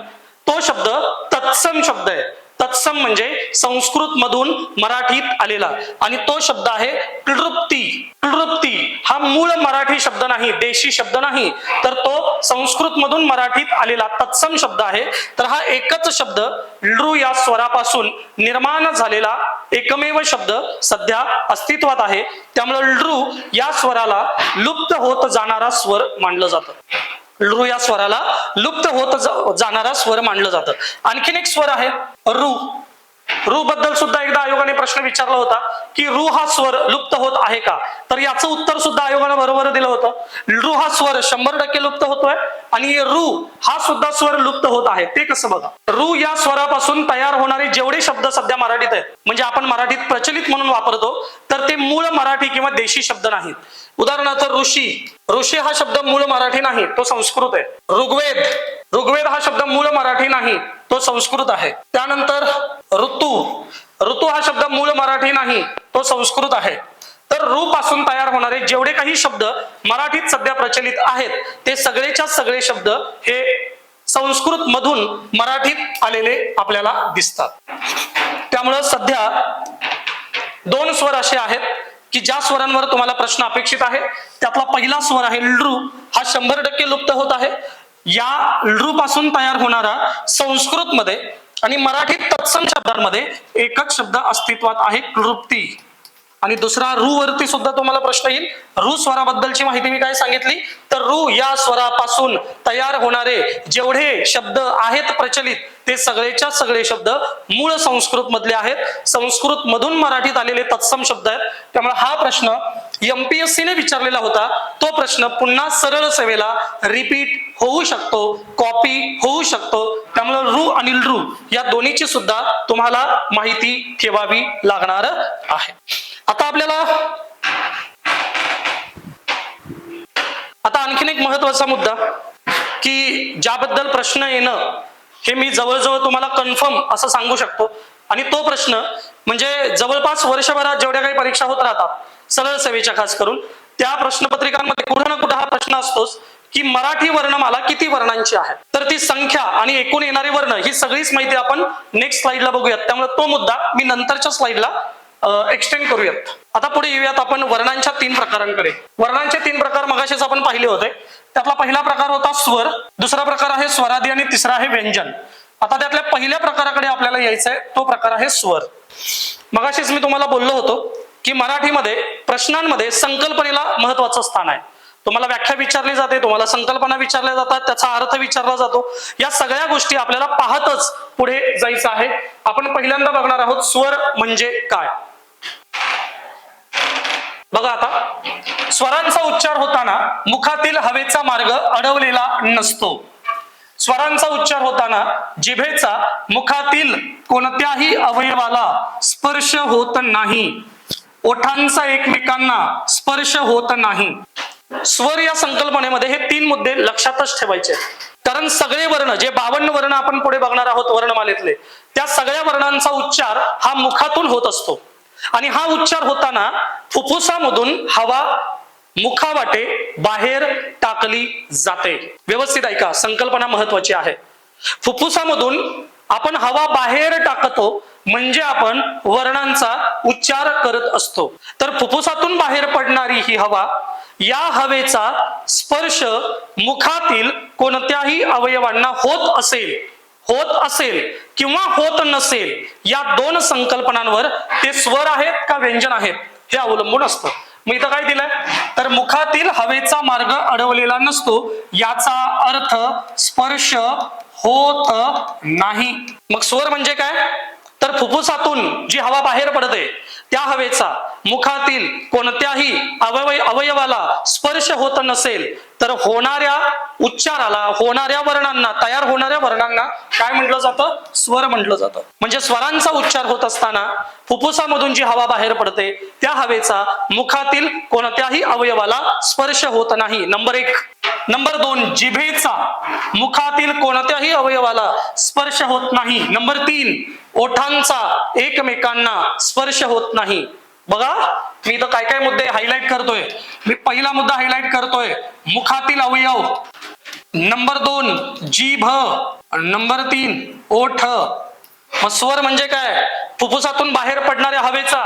तो शब्द तत्सम शब्द आहे. तत्सम म्हणजे संस्कृत मधून मराठीत आलेला आणि तो शब्द आहे क्लृप्ती. क्लृप्ती हा मूळ मराठी शब्द नाही, देशी शब्द नाही, तर तो संस्कृत मधून मराठीत आलेला तत्सम शब्द आहे. तर हा एकच शब्द लृ या स्वरापासून निर्माण झालेला एकमेव शब्द सध्या अस्तित्वात आहे. त्यामुळे लृ या स्वराला लुप्त होत जाणारा स्वर मानलं जातं. लृ या स्वराला लुप्त होत जाणारा स्वर मानलं जातं. आणखीन एक स्वर आहे रू. रू बद्दल सुद्धा एकदा आयोगाने प्रश्न विचारला होता की रू हा स्वर लुप्त होत आहे का, तर याचं उत्तर सुद्धा आयोगाने बरोबर दिलं होतं. रू हा स्वर 100% लुप्त होतोय आणि रू हा सुद्धा स्वर लुप्त होत आहे. ते कसं बघा. रू या स्वरापासून तयार होणारे जेवढे शब्द सध्या मराठीत आहेत म्हणजे आपण मराठीत प्रचलित म्हणून वापरतो तर ते मूळ मराठी किंवा देशी शब्द नाहीत. उदाहरणार्थ ऋषी. ऋषी हा शब्द मूळ मराठी नाही, तो संस्कृत आहे. ऋग्वेद. ऋग्वेद हा शब्द मूळ मराठी नाही, तो संस्कृत आहे. त्यानंतर ऋतू. ऋतू हा शब्द मूळ मराठी नाही, तो संस्कृत आहे. तर ऋ पासून तयार होणारे जेवढे काही शब्द मराठीत सध्या प्रचलित आहेत ते सगळेच्या सगळे शब्द हे संस्कृत मधून मराठीत आलेले आपल्याला दिसतात. त्यामुळं सध्या दोन स्वर असे आहेत की ज्या स्वरांवर तुम्हाला प्रश्न अपेक्षित आहे. त्यातला पहिला स्वर आहे लृ. हा 100% लुप्त होत आहे. या लृ पासून तयार होणारा संस्कृत मध्ये आणि मराठीत तत्सम शब्दांमध्ये एकच शब्द अस्तित्वात आहे क्लृप्ती. आणि दुसरा रू वरती सुद्धा तुम्हाला प्रश्न येईल. रू स्वराबद्दलची माहिती मी काय सांगितली तर रू या स्वरापासून तयार होणारे जेवढे शब्द आहेत प्रचलित ते सगळेच्या सगळे शब्द मूळ संस्कृत मधले आहेत. संस्कृत मधून मराठीत आलेले तत्सम शब्द आहेत. त्यामुळे हा प्रश्न एमपीएससी ने विचारलेला होता तो प्रश्न पुन्हा सरळ सेवेला रिपीट होऊ शकतो, कॉपी होऊ शकतो. त्यामुळे रू आणि लृ या दोन्हीची सुद्धा तुम्हाला माहिती ठेवावी लागणार आहे. आता आणखीन एक महत्वाचा मुद्दा की ज्याबद्दल प्रश्न येणं हे मी जवळजवळ तुम्हाला कन्फर्म असं सांगू शकतो आणि तो प्रश्न म्हणजे जवळपास वर्षभरात जेवढ्या काही परीक्षा होत राहतात सरळ सेवेच्या खास करून त्या प्रश्नपत्रिकांमध्ये कुठं ना कुठं हा प्रश्न असतोच की मराठी वर्णमाला किती वर्णांची आहे. तर ती संख्या आणि एकूण येणारे वर्ण ही सगळीच माहिती आपण नेक्स्ट स्लाइडला बघूयात. त्यामुळे तो मुद्दा मी नंतरच्या स्लाइडला एक्सटेंड करूयात. आता पुढे येऊयात आपण वर्णांच्या 3 प्रकारांकडे. वर्णांचे 3 प्रकार मगाशीच आपण पाहिले होते. त्यातला पहिला प्रकार होता स्वर, दुसरा प्रकार आहे स्वरादी आणि तिसरा आहे व्यंजन. आता त्यातल्या पहिल्या प्रकाराकडे आपल्याला यायचंय, तो प्रकार आहे स्वर. मगाशीच मी तुम्हाला बोललो होतो की मराठीमध्ये प्रश्नांमध्ये संकल्पनेला महत्वाचं स्थान आहे. तुम्हाला व्याख्या विचारली जाते, तुम्हाला संकल्पना विचारल्या जातात, त्याचा अर्थ विचारला जातो. या सगळ्या गोष्टी आपल्याला पाहतच पुढे जायचं आहे. आपण पहिल्यांदा बघणार आहोत स्वर म्हणजे काय. बघा आता, स्वरांचा उच्चार होताना मुखातील हवेचा मार्ग अडवलेला नसतो. स्वरांचा उच्चार होताना जिभेचा मुखातील कोणत्याही अवयवाला स्पर्श होत नाही. ओठांचा एकमेकांना स्पर्श होत नाही. स्वर या संकल्पनेमध्ये हे 3 मुद्दे लक्षातच ठेवायचे, कारण सगळे वर्ण, जे 52 वर्ण आपण पुढे बघणार आहोत वर्णमालेतले, त्या सगळ्या वर्णांचा उच्चार हा मुखातून होत असतो. आणि हा उच्चार होताना फुफ्फुसामधून हवा मुखावाटे बाहेर टाकली जाते. व्यवस्थित ऐका, संकल्पना महत्वाची आहे. फुफ्फुसामधून आपण हवा बाहेर टाकतो म्हणजे आपण वर्णांचा उच्चार करत असतो. तर फुफ्फुसातून बाहेर पडणारी ही हवा, या हवेचा स्पर्श मुखातील कोणत्याही अवयवांना होत असेल किंवा होत नसेल, या 2 संकल्पनांवर ते स्वर आहेत का व्यंजन आहेत हे अवलंबून असतं. मग इथं काय दिलंय, तर मुखातील हवेचा मार्ग अडवलेला नसतो, याचा अर्थ स्पर्श होत नाही. मग स्वर म्हणजे काय, तर फुफ्फुसातून जी हवा बाहेर पडते त्या हवेचा मुखातील कोणत्याही अवयवाला स्पर्श होत नसेल तर होणाऱ्या उच्चाराला, होणाऱ्या वर्णांना, तयार होणाऱ्या वर्णांना काय म्हटलं जातं, स्वर म्हटलं जातं. म्हणजे स्वरांचा उच्चार होत असताना फुफ्फुसामधून जी हवा बाहेर पडते त्या हवेचा मुखातील कोणत्याही अवयवाला स्पर्श होत नाही. नंबर 1. नंबर 2, जिभेचा मुखातील कोणत्याही अवयवाला स्पर्श होत नाही. नंबर 3, ओठांचा एकमेकांना स्पर्श होत नाही. बघा, मी इथं काय काय मुद्दे हायलाइट करतोय. मी पहिला मुद्दा हायलाइट करतोय, मुखातील अवयव. नंबर 2, जीभ. नंबर 3, ओठ. मग स्वर म्हणजे काय, फुफ्फुसातून बाहेर पडणाऱ्या हवेचा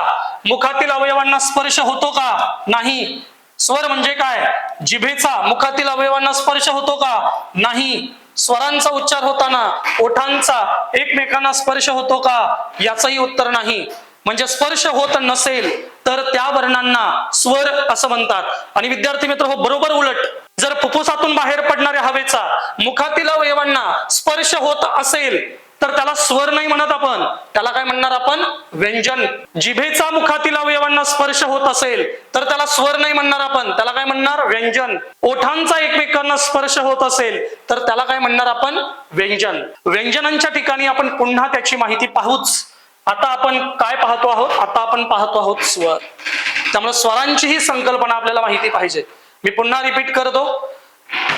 मुखातील अवयवांना स्पर्श होतो का, नाही. स्वर म्हणजे काय, जिभेचा मुखातील अवयवांना स्पर्श होतो का, नाही. स्वरांचा उच्चार होताना ओठांचा एकमेकांना स्पर्श होतो का, याचंही उत्तर नाही. म्हणजे स्पर्श होत नसेल तर त्या वर्णांना स्वर असं म्हणतात. आणि विद्यार्थी मित्र हो, बरोबर उलट, जर फुफ्फुसातून बाहेर पडणाऱ्या हवेचा मुखातील अवयवांना स्पर्श होत असेल तर त्याला स्वर नाही म्हणत आपण, त्याला काय म्हणणार आपण, व्यंजन. जिभेचा मुखातील अवयवांना स्पर्श होत असेल तर त्याला स्वर नाही म्हणणार आपण, त्याला काय म्हणणार, व्यंजन. ओठांचा एकमेकांना स्पर्श होत असेल तर त्याला काय म्हणणार आपण, व्यंजन. व्यंजनांच्या ठिकाणी आपण पुन्हा त्याची माहिती पाहूच. आता आपण काय पाहतो आहोत, आता आपण पाहतो आहोत स्वर. त्यामुळे स्वरांची ही संकल्पना आपल्याला माहिती पाहिजे. मी पुन्हा रिपीट करतो,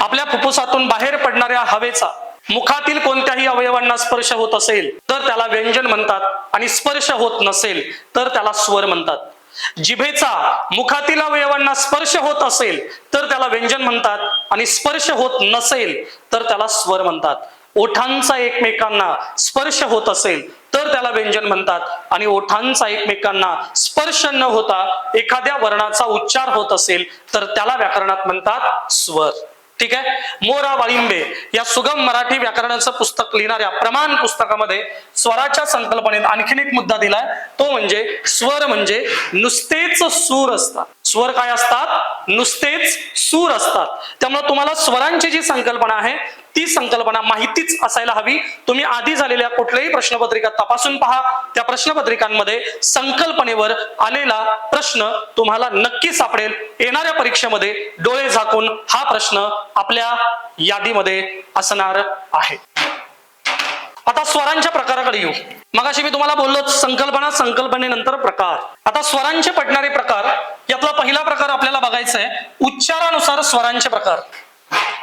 आपल्या फुफ्फुसातून बाहेर पडणाऱ्या हवेचा मुखातील कोणत्याही अवयवांना स्पर्श होत असेल तर त्याला व्यंजन म्हणतात, आणि स्पर्श होत नसेल तर त्याला स्वर म्हणतात. जिभेचा मुखातील अवयवांना स्पर्श होत असेल तर त्याला व्यंजन म्हणतात, आणि स्पर्श होत नसेल तर त्याला स्वर म्हणतात. ओठांचा एकमेकांना स्पर्श होत असेल तर त्याला व्यंजन म्हणतात, आणि ओठांचा एकमेकांना स्पर्श न होता एखाद्या वर्णाचा उच्चार होत असेल तर त्याला व्याकरणात म्हणतात स्वर. ठीक आहे. मोरा वाळिंबे या सुगम मराठी व्याकरणाचं पुस्तक लिहिणाऱ्या प्रमाण पुस्तकामध्ये स्वराच्या संकल्पनेत आणखीन एक मुद्दा दिलाय, तो म्हणजे स्वर म्हणजे नुसतेच सूर असतात. स्वर काय असतात, नुसतेच सूर असतात. त्यामुळे तुम्हाला स्वरांची जी संकल्पना आहे ती संकल्पना माहितीच असायला हवी. तुम्ही आधी झालेल्या कुठल्याही प्रश्नपत्रिका तपासून पहा, त्या प्रश्नपत्रिकांमध्ये संकल्पनेवर आलेला प्रश्न तुम्हाला नक्की सापडेल. येणाऱ्या परीक्षेमध्ये डोळे झाकून हा प्रश्न आपल्या यादीमध्ये असणार आहे. आता स्वरांच्या प्रकाराकडे येऊ. मगाशी मी तुम्हाला बोललो संकल्पना, संकल्पनेनंतर प्रकार. आता स्वरांचे पडणारे प्रकार, यातला पहिला प्रकार आपल्याला बघायचा आहे उच्चारानुसार स्वरांचे प्रकार.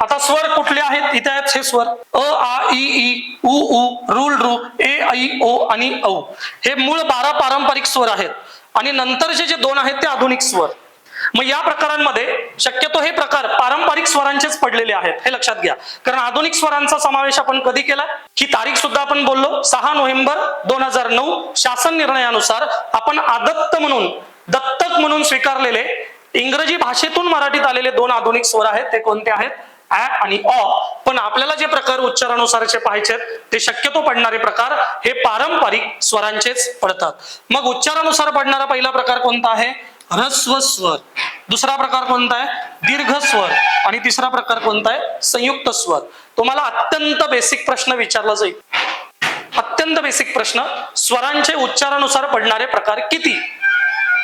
आता स्वर कुठले आहेत, इथे आहेत हे स्वर अ, आ, इ, ई, उ, ऊ, रुल, रू, ए, ऐ, ओ आणि औ. हे मूळ 12 पारंपरिक स्वर आहेत, आणि नंतरचे जे 2 आहेत ते आधुनिक स्वर. मग या प्रकारांमध्ये शक्यतो हे प्रकार पारंपरिक स्वरांचेच पडलेले आहेत, हे लक्षात घ्या. कारण आधुनिक स्वरांचा समावेश आपण कधी केला, ही तारीख सुद्धा आपण बोललो, 6 नोव्हेंबर 2009 शासन निर्णयानुसार आपण आदत्त म्हणून, दत्तक म्हणून स्वीकारलेले इंग्रजी भाषेतून मराठीत आलेले 2 आधुनिक स्वर आहेत. ते कोणते आहेत, ऍ आणि अ. पण आपल्याला जे प्रकार उच्चारानुसारचे पाहायचे ते शक्यतो पडणारे प्रकार हे पारंपरिक स्वरांचेच पडतात. मग उच्चारानुसार पडणारा पहिला प्रकार कोणता आहे, ह्रस्व स्वर. दुसरा प्रकार कोणता आहे, दीर्घ स्वर. आणि तिसरा प्रकार कोणता आहे, संयुक्त स्वर. तुम्हाला अत्यंत बेसिक प्रश्न विचारला जाईल, अत्यंत बेसिक प्रश्न, स्वरांचे उच्चारानुसार पडणारे प्रकार किती.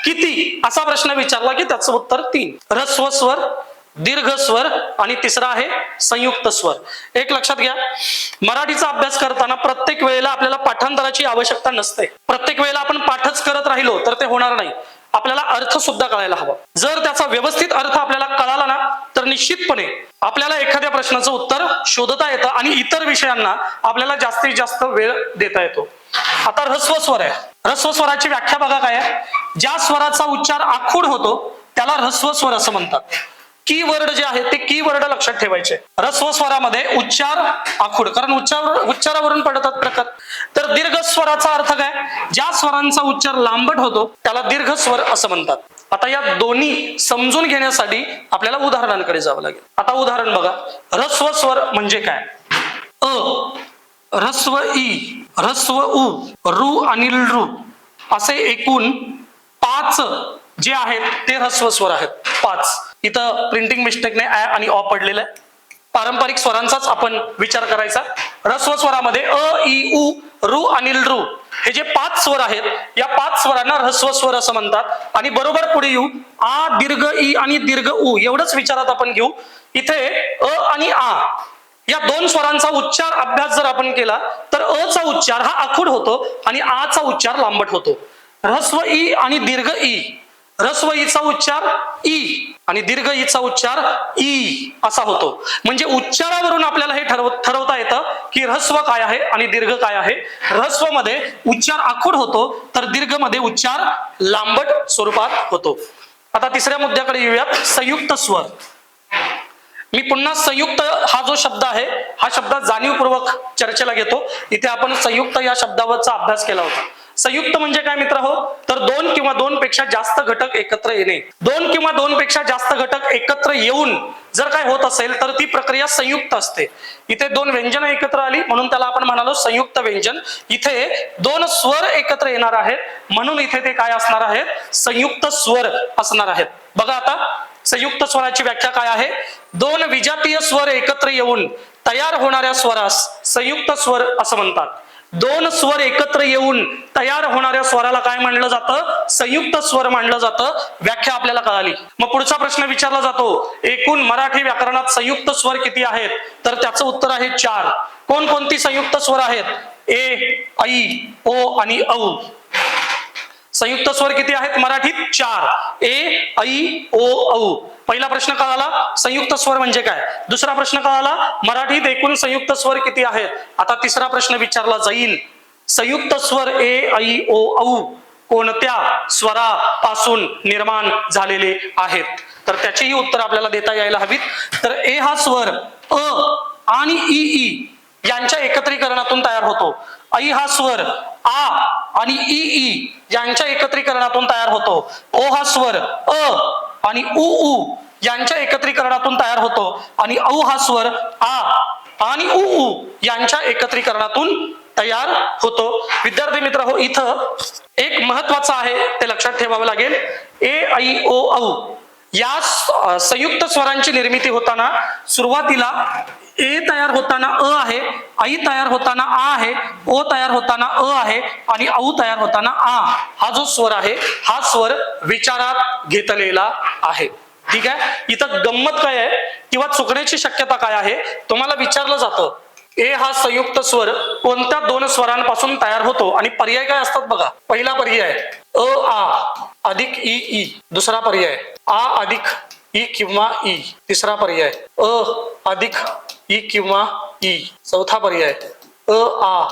किती असा प्रश्न विचारला की त्याचं उत्तर 3. ऱ्हस्व स्वर, दीर्घ स्वर आणि तिसरा आहे संयुक्त स्वर. एक लक्षात घ्या, मराठीचा अभ्यास करताना प्रत्येक वेळेला आपल्याला पाठांतराची आवश्यकता नसते. प्रत्येक वेळेला आपण पाठच करत राहिलो तर ते होणार नाही. आपल्याला अर्थ सुद्धा कळायला हवा. जर त्याचा व्यवस्थित अर्थ आपल्याला कळाला ना तर निश्चितपणे आपल्याला एखाद्या प्रश्नाचं उत्तर शोधता येतं आणि इतर विषयांना आपल्याला जास्तीत जास्त वेळ देता येतो. आता ऱ्हस्व स्वर आहे. ऱ्हस्व स्वराची व्याख्या बघा काय आहे. ज्या स्वराचा उच्चार आखूड होतो त्याला ऱ्हस्व स्वर असं म्हणतात. की वर्ड जे आहे ते की वर्ड लक्षात ठेवायचे. ऱ्हस्व स्वरामध्ये उच्चार आखूड, कारण उच्चारावरून पडतात प्रकार. तर दीर्घ स्वराचा अर्थ काय, ज्या स्वरांचा उच्चार लांबट होतो त्याला दीर्घ स्वर असं म्हणतात. आता या दोन्ही समजून घेण्यासाठी आपल्याला उदाहरणांकडे जावं लागेल. आता उदाहरण बघा. ऱ्हस्व स्वर म्हणजे काय. अ, ऱ्हस्व ई, ऱ्हस्व उ, रू आणि रू असे एकूण 5 जे आहेत ते ऱ्हस्व स्वर आहेत. 5. इथं प्रिंटिंग मिस्टेकने ऍ आणि अ पडलेलं आहे. पारंपरिक स्वरांचाच आपण विचार करायचा. ऱ्हस्व स्वरामध्ये अ, ई, उ, रू आणि रू हे जे 5 स्वर आहेत या 5 स्वरांना ऱ्हस्व स्वर असं म्हणतात. आणि बरोबर पुढे येऊ आ, दीर्घ ई आणि दीर्घ उ एवढंच विचारात आपण घेऊ. इथे अ आणि आ या 2 स्वरांचा उच्चार अभ्यास जर आपण केला तर अ चा उच्चार हा आखूड होतो आणि आ चा उच्चार लांबट होतो. ह्रस्व ई आणि दीर्घ ई, ह्रस्व ईचा उच्चार ई आणि दीर्घ ईचा उच्चार ई असा होतो. म्हणजे उच्चारावरून आपल्याला हे ठरवता येतं की ह्रस्व काय आहे आणि दीर्घ काय आहे. ह्रस्व मध्ये उच्चार आखूड होतो तर दीर्घ मध्ये उच्चार लांबट स्वरूपात होतो. आता तिसऱ्या मुद्द्याकडे येऊयात. संयुक्त स्वर. मी पुन्हा संयुक्त हा जो शब्द आहे हा शब्द जाणीवपूर्वक चर्चेला घेतो. इथे आपण संयुक्त या शब्दावरचा अभ्यास केला होता. संयुक्त म्हणजे काय मित्र हो, तर 2 किंवा 2 पेक्षा जास्त घटक एकत्र येणे. 2 किंवा 2 पेक्षा जास्त घटक एकत्र येऊन जर काय होत असेल तर ती प्रक्रिया संयुक्त असते. इथे 2 व्यंजन एकत्र आली म्हणून त्याला आपण म्हणालो संयुक्त व्यंजन. इथे 2 स्वर एकत्र येणार आहेत म्हणून इथे ते काय असणार आहेत, संयुक्त स्वर असणार आहेत. बघा आता संयुक्त स्वराची व्याख्या काय आहे. 2 विजातीय स्वर एकत्र येऊन तयार होणाऱ्या स्वरास संयुक्त स्वर असं म्हणतात. 2 स्वर एकत्र येऊन तयार होणाऱ्या स्वराला काय म्हणलं जातं, संयुक्त स्वर म्हणलं जातं. व्याख्या आपल्याला कळाली. मग पुढचा प्रश्न विचारला जातो, एकूण मराठी व्याकरणात संयुक्त स्वर किती आहेत, तर त्याचं उत्तर आहे 4. कोणकोणती संयुक्त स्वर आहेत, ए, ऐ, ओ आणि औ. संयुक्त स्वर किती आहेत मराठीत, 4. ए, ऐ, ओ, औ. पहिला प्रश्न कळाला संयुक्त स्वर म्हणजे काय. दुसरा प्रश्न कळाला मराठीत एकूण संयुक्त स्वर किती आहेत. आता तिसरा प्रश्न विचारला जाईल, संयुक्त स्वर ए, ऐ, ओ, औ कोणत्या स्वरापासून निर्माण झालेले आहेत, तर त्याचीही उत्तर आपल्याला देता यायला हवीत. तर ए हा स्वर अ आणि ई यांच्या एकत्रीकरणातून तयार होतो. ऐ हा स्वर आ आणि ई यांच्या एकत्रीकरणातून तयार होतो. ओ हा स्वर अ आणि उ यांच्या एकत्रीकरणातून तयार होतो. आणि औ हा स्वर आ आणि उ यांच्या एकत्रीकरणातून तयार होतो. विद्यार्थी मित्र हो, इथं एक महत्वाचं आहे ते लक्षात ठेवावं लागेल. ए, ऐ, ओ, औ या संयुक्त स्वरांची निर्मिती होताना सुरुवातीला ए तयार होताना अ आहे, ऐ तयार होताना आ आहे, ओ तयार होताना अ आहे आणि औ तयार होताना आ. हा जो स्वर आहे हा स्वर विचारात घेतलेला आहे. ठीक आहे. इथं गंमत काय आहे किंवा चुकण्याची शक्यता काय आहे, तुम्हाला विचारलं जातं ए हा संयुक्त स्वर कोणत्या 2 स्वरांपासून तयार होतो आणि पर्याय काय असतात बघा. पहिला पर्याय अ आ अधिक ई. दुसरा पर्याय आ अधिक ई किंवा ई. तिसरा पर्याय अ अधिक ई किंवा ई. चौथा पर्याय अ आ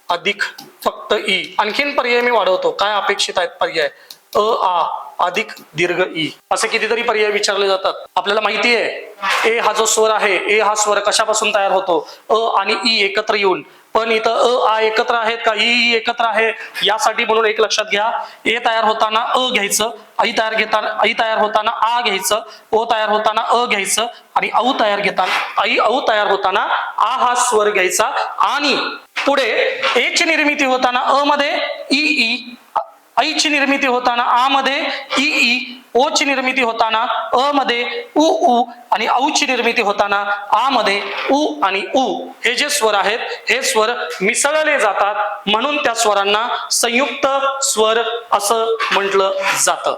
अधिक फक्त ई. आणखीन पर्याय मी वाढवतो, काय अपेक्षित आहेत पर्याय. अ आ अधिक दीर्घ ई. असे कितीतरी पर्याय विचारले जातात. आपल्याला माहिती आहे ए हा जो स्वर आहे, ए हा स्वर कशापासून तयार होतो, अ आणि ई एकत्र येऊन. पण इथं अ आ एकत्र आहेत का, ई एकत्र आहे, यासाठी म्हणून एक लक्षात घ्या, ए तयार होताना अ घ्यायचं, ऐ तयार होताना आ घ्यायचं, ओ तयार होताना अ घ्यायचं आणि औ तयार होताना आ हा स्वर घ्यायचा. आणि पुढे ए ची निर्मिती होताना अ मध्ये ई ऐची निर्मिती होताना आ मध्ये ई ई, ओ ची निर्मिती होताना अ मध्ये उ उ आणि औ ची निर्मिती होताना आ मध्ये उ आणि उ. हे जे स्वर आहेत हे स्वर मिसळले जातात म्हणून त्या स्वरांना संयुक्त स्वर असं म्हटलं जातं.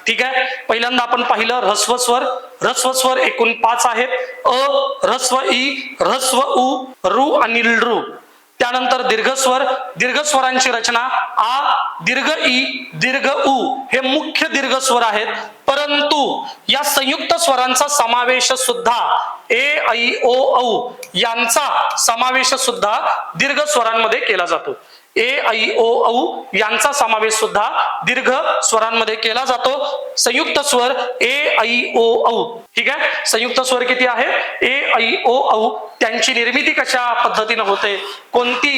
ठीक आहे. पहिल्यांदा आपण पाहिलं ऱ्हस्व स्वर. ऱ्हस्व स्वर एकूण 5 आहेत. अ, ऱ्हस्व ई, ऱ्हस्व उ, रू आणि ऋ. त्यानंतर दीर्घ स्वर. दीर्घ स्वरांची रचना आ, दीर्घ ई, दीर्घ उ हे मुख्य दीर्घ स्वर आहेत. परंतु या संयुक्त स्वरांचा समावेश सुद्धा ए ऐ ओ औ यांचा समावेश सुद्धा दीर्घ स्वरांमध्ये केला जातो. ए ऐ ओ औ यांचा समावेश सुद्धा दीर्घ स्वरांमध्ये केला जातो. संयुक्त स्वर ए ऐ ओ औ. ठीक आहे. संयुक्त स्वर किती आहे? ए ऐ ओ औ. त्यांची निर्मिती कशा पद्धतीने होते, कोणते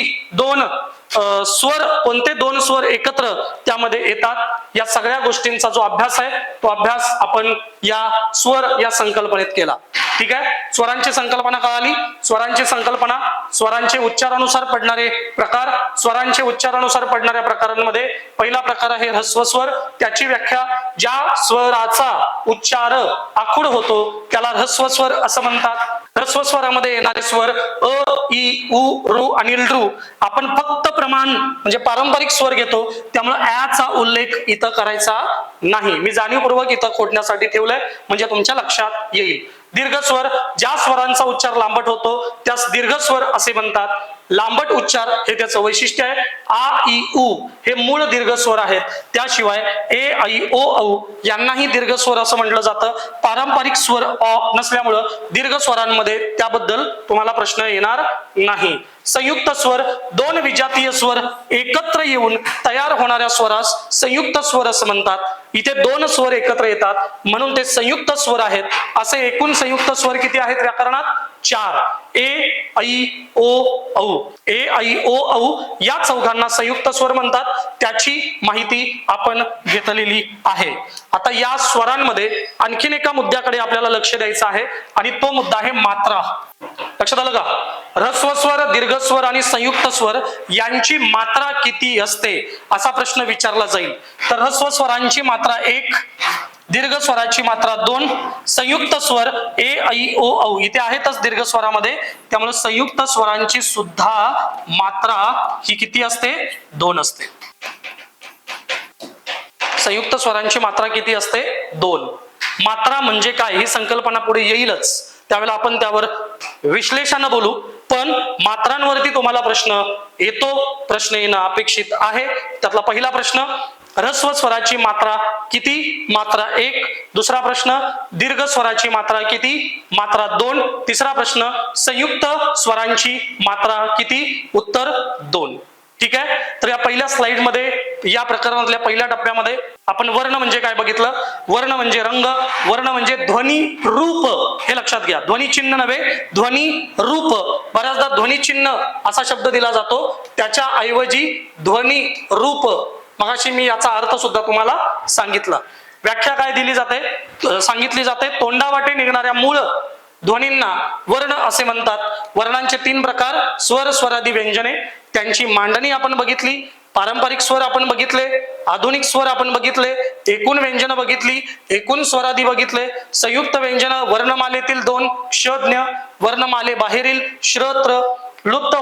दोन स्वर एकत्र त्यामध्ये येतात, या सगळ्या गोष्टींचा जो अभ्यास आहे तो अभ्यास आपण या स्वर या संकल्पनेत केला. ठीक आहे. स्वरांची संकल्पना कळाली. स्वरांची संकल्पना, स्वरांचे उच्चारानुसार पडणारे प्रकार. स्वरांचे उच्चारानुसार पडणाऱ्या प्रकारांमध्ये पहिला प्रकार आहे ऱ्हस्व स्वर. त्याची व्याख्या, ज्या स्वराचा उच्चार आखूड होतो त्याला ऱ्हस्व स्वर असं म्हणतात. ह्रस्व स्वरामध्ये येणारे स्वर अ, ई, उ, ऋ आणि ऋ. आपण फक्त प्रमाण म्हणजे पारंपरिक स्वर घेतो, त्यामुळे चा उल्लेख इथं करायचा नाही. मी जाणीवपूर्वक इथं खोडण्यासाठी ठेवलंय म्हणजे तुमच्या लक्षात येईल. दीर्घ स्वर, ज्या स्वरांचा उच्चार लांबट होतो त्यास दीर्घ स्वर असे म्हणतात. लांबट उच्चार हे त्याचं वैशिष्ट्य आहे. आ, ई, उ हे मूळ दीर्घ स्वर आहेत. त्याशिवाय ए, ऐ, ओ, औ यांनाही दीर्घ स्वर असं म्हटलं जातं. पारंपरिक स्वर अ नसल्यामुळं दीर्घ स्वरांमध्ये त्याबद्दल तुम्हाला प्रश्न येणार नाही. संयुक्त स्वर, दोन विजातीय स्वर एकत्र येऊन तयार होणाऱ्या स्वरास संयुक्त स्वर असं म्हणतात. इथे दोन स्वर एकत्र येतात म्हणून ते संयुक्त स्वर आहेत. असे एकूण संयुक्त स्वर किती आहेत व्याकरणात? 4. ए, ऐ, ओ, औ. ए, ऐ, ओ, औ या चौघांना संयुक्त स्वर म्हणतात. त्याची माहिती आपण घेतलेली आहे. आता या स्वरांमध्ये आणखीन एका मुद्द्याकडे आपल्याला लक्ष द्यायचं आहे आणि तो मुद्दा आहे मात्रा. लक्षात आलं का? ह्रस्व स्वर, दीर्घ स्वर आणि संयुक्त स्वर यांची मात्रा किती असते असा प्रश्न विचारला जाईल. तर ह्रस्व स्वरांची मात्रा 1, दीर्घ स्वराची मात्रा 2, संयुक्त स्वर ए, ऐ, ओ, औ इथे आहेतच दीर्घ स्वरामध्ये, त्यामुळे संयुक्त स्वरांची सुद्धा मात्रा ही किती असते? 2 असते. संयुक्त स्वरांची मात्रा किती असते? 2. मात्रा म्हणजे काय ही संकल्पना पुढे येईलच, त्यावेळेला आपण त्यावर विश्लेषण बोलू. पण मात्रांवरती तुम्हाला प्रश्न येतो, प्रश्न येणं अपेक्षित आहे. त्यातला पहिला प्रश्न, ह्रस्व स्वराची मात्रा किती? मात्रा 1. दुसरा प्रश्न, दीर्घ स्वराची मात्रा किती? मात्रा 2. तिसरा प्रश्न, संयुक्त स्वरांची मात्रा किती? उत्तर 2. ठीक आहे. तर या पहिल्या स्लाइड मध्ये, या प्रकरणातल्या पहिल्या टप्प्यामध्ये आपण वर्ण म्हणजे काय बघितलं. वर्ण म्हणजे रंग, वर्ण म्हणजे ध्वनी रूप. हे लक्षात घ्या, ध्वनी चिन्ह नव्हे, ध्वनी रूप. बऱ्याचदा ध्वनी चिन्ह असा शब्द दिला जातो, त्याच्या ऐवजी ध्वनी रूप. मगाशी मी याचा अर्थ सुद्धा तुम्हाला सांगितला. व्याख्या काय दिली जाते, सांगितली जाते. तोंडावाटे निघणाऱ्या मूळ ध्वनींना वर्ण असे म्हणतात. वर्णांचे 3 प्रकार, स्वर, स्वरादी, व्यंजने. त्यांची मांडणी आपण बघितली. पारंपरिक स्वर आपण बघितले, आधुनिक स्वर आपण बघितले, एकूण व्यंजन बघितली, एकूण स्वरादी बघितले, संयुक्त व्यंजन वर्णमालेतील 2, क्षज्ञ, वर्णमाले बाहेरील, श्रोत्र, लुप्त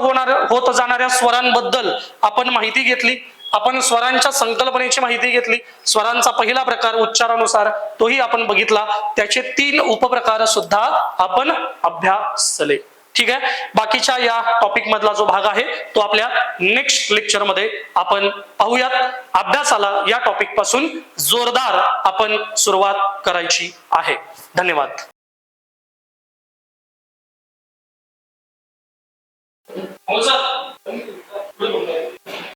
होत जाणाऱ्या स्वरांबद्दल आपण माहिती घेतली. आपण स्वरांच्या संकल्पनेची माहिती घेतली. स्वरांचा पहिला प्रकार उच्चारानुसार तोही आपण बघितला. त्याचे 3 उपप्रकार सुद्धा आपण अभ्यासले. ठीक आहे. बाकीच्या या टॉपिक मधला जो भाग आहे तो आपल्या नेक्स्ट लेक्चर मध्ये आपण पाहूयात. अभ्यासाला या टॉपिक पासून जोरदार आपण सुरुवात करायची आहे. धन्यवाद. हो सर.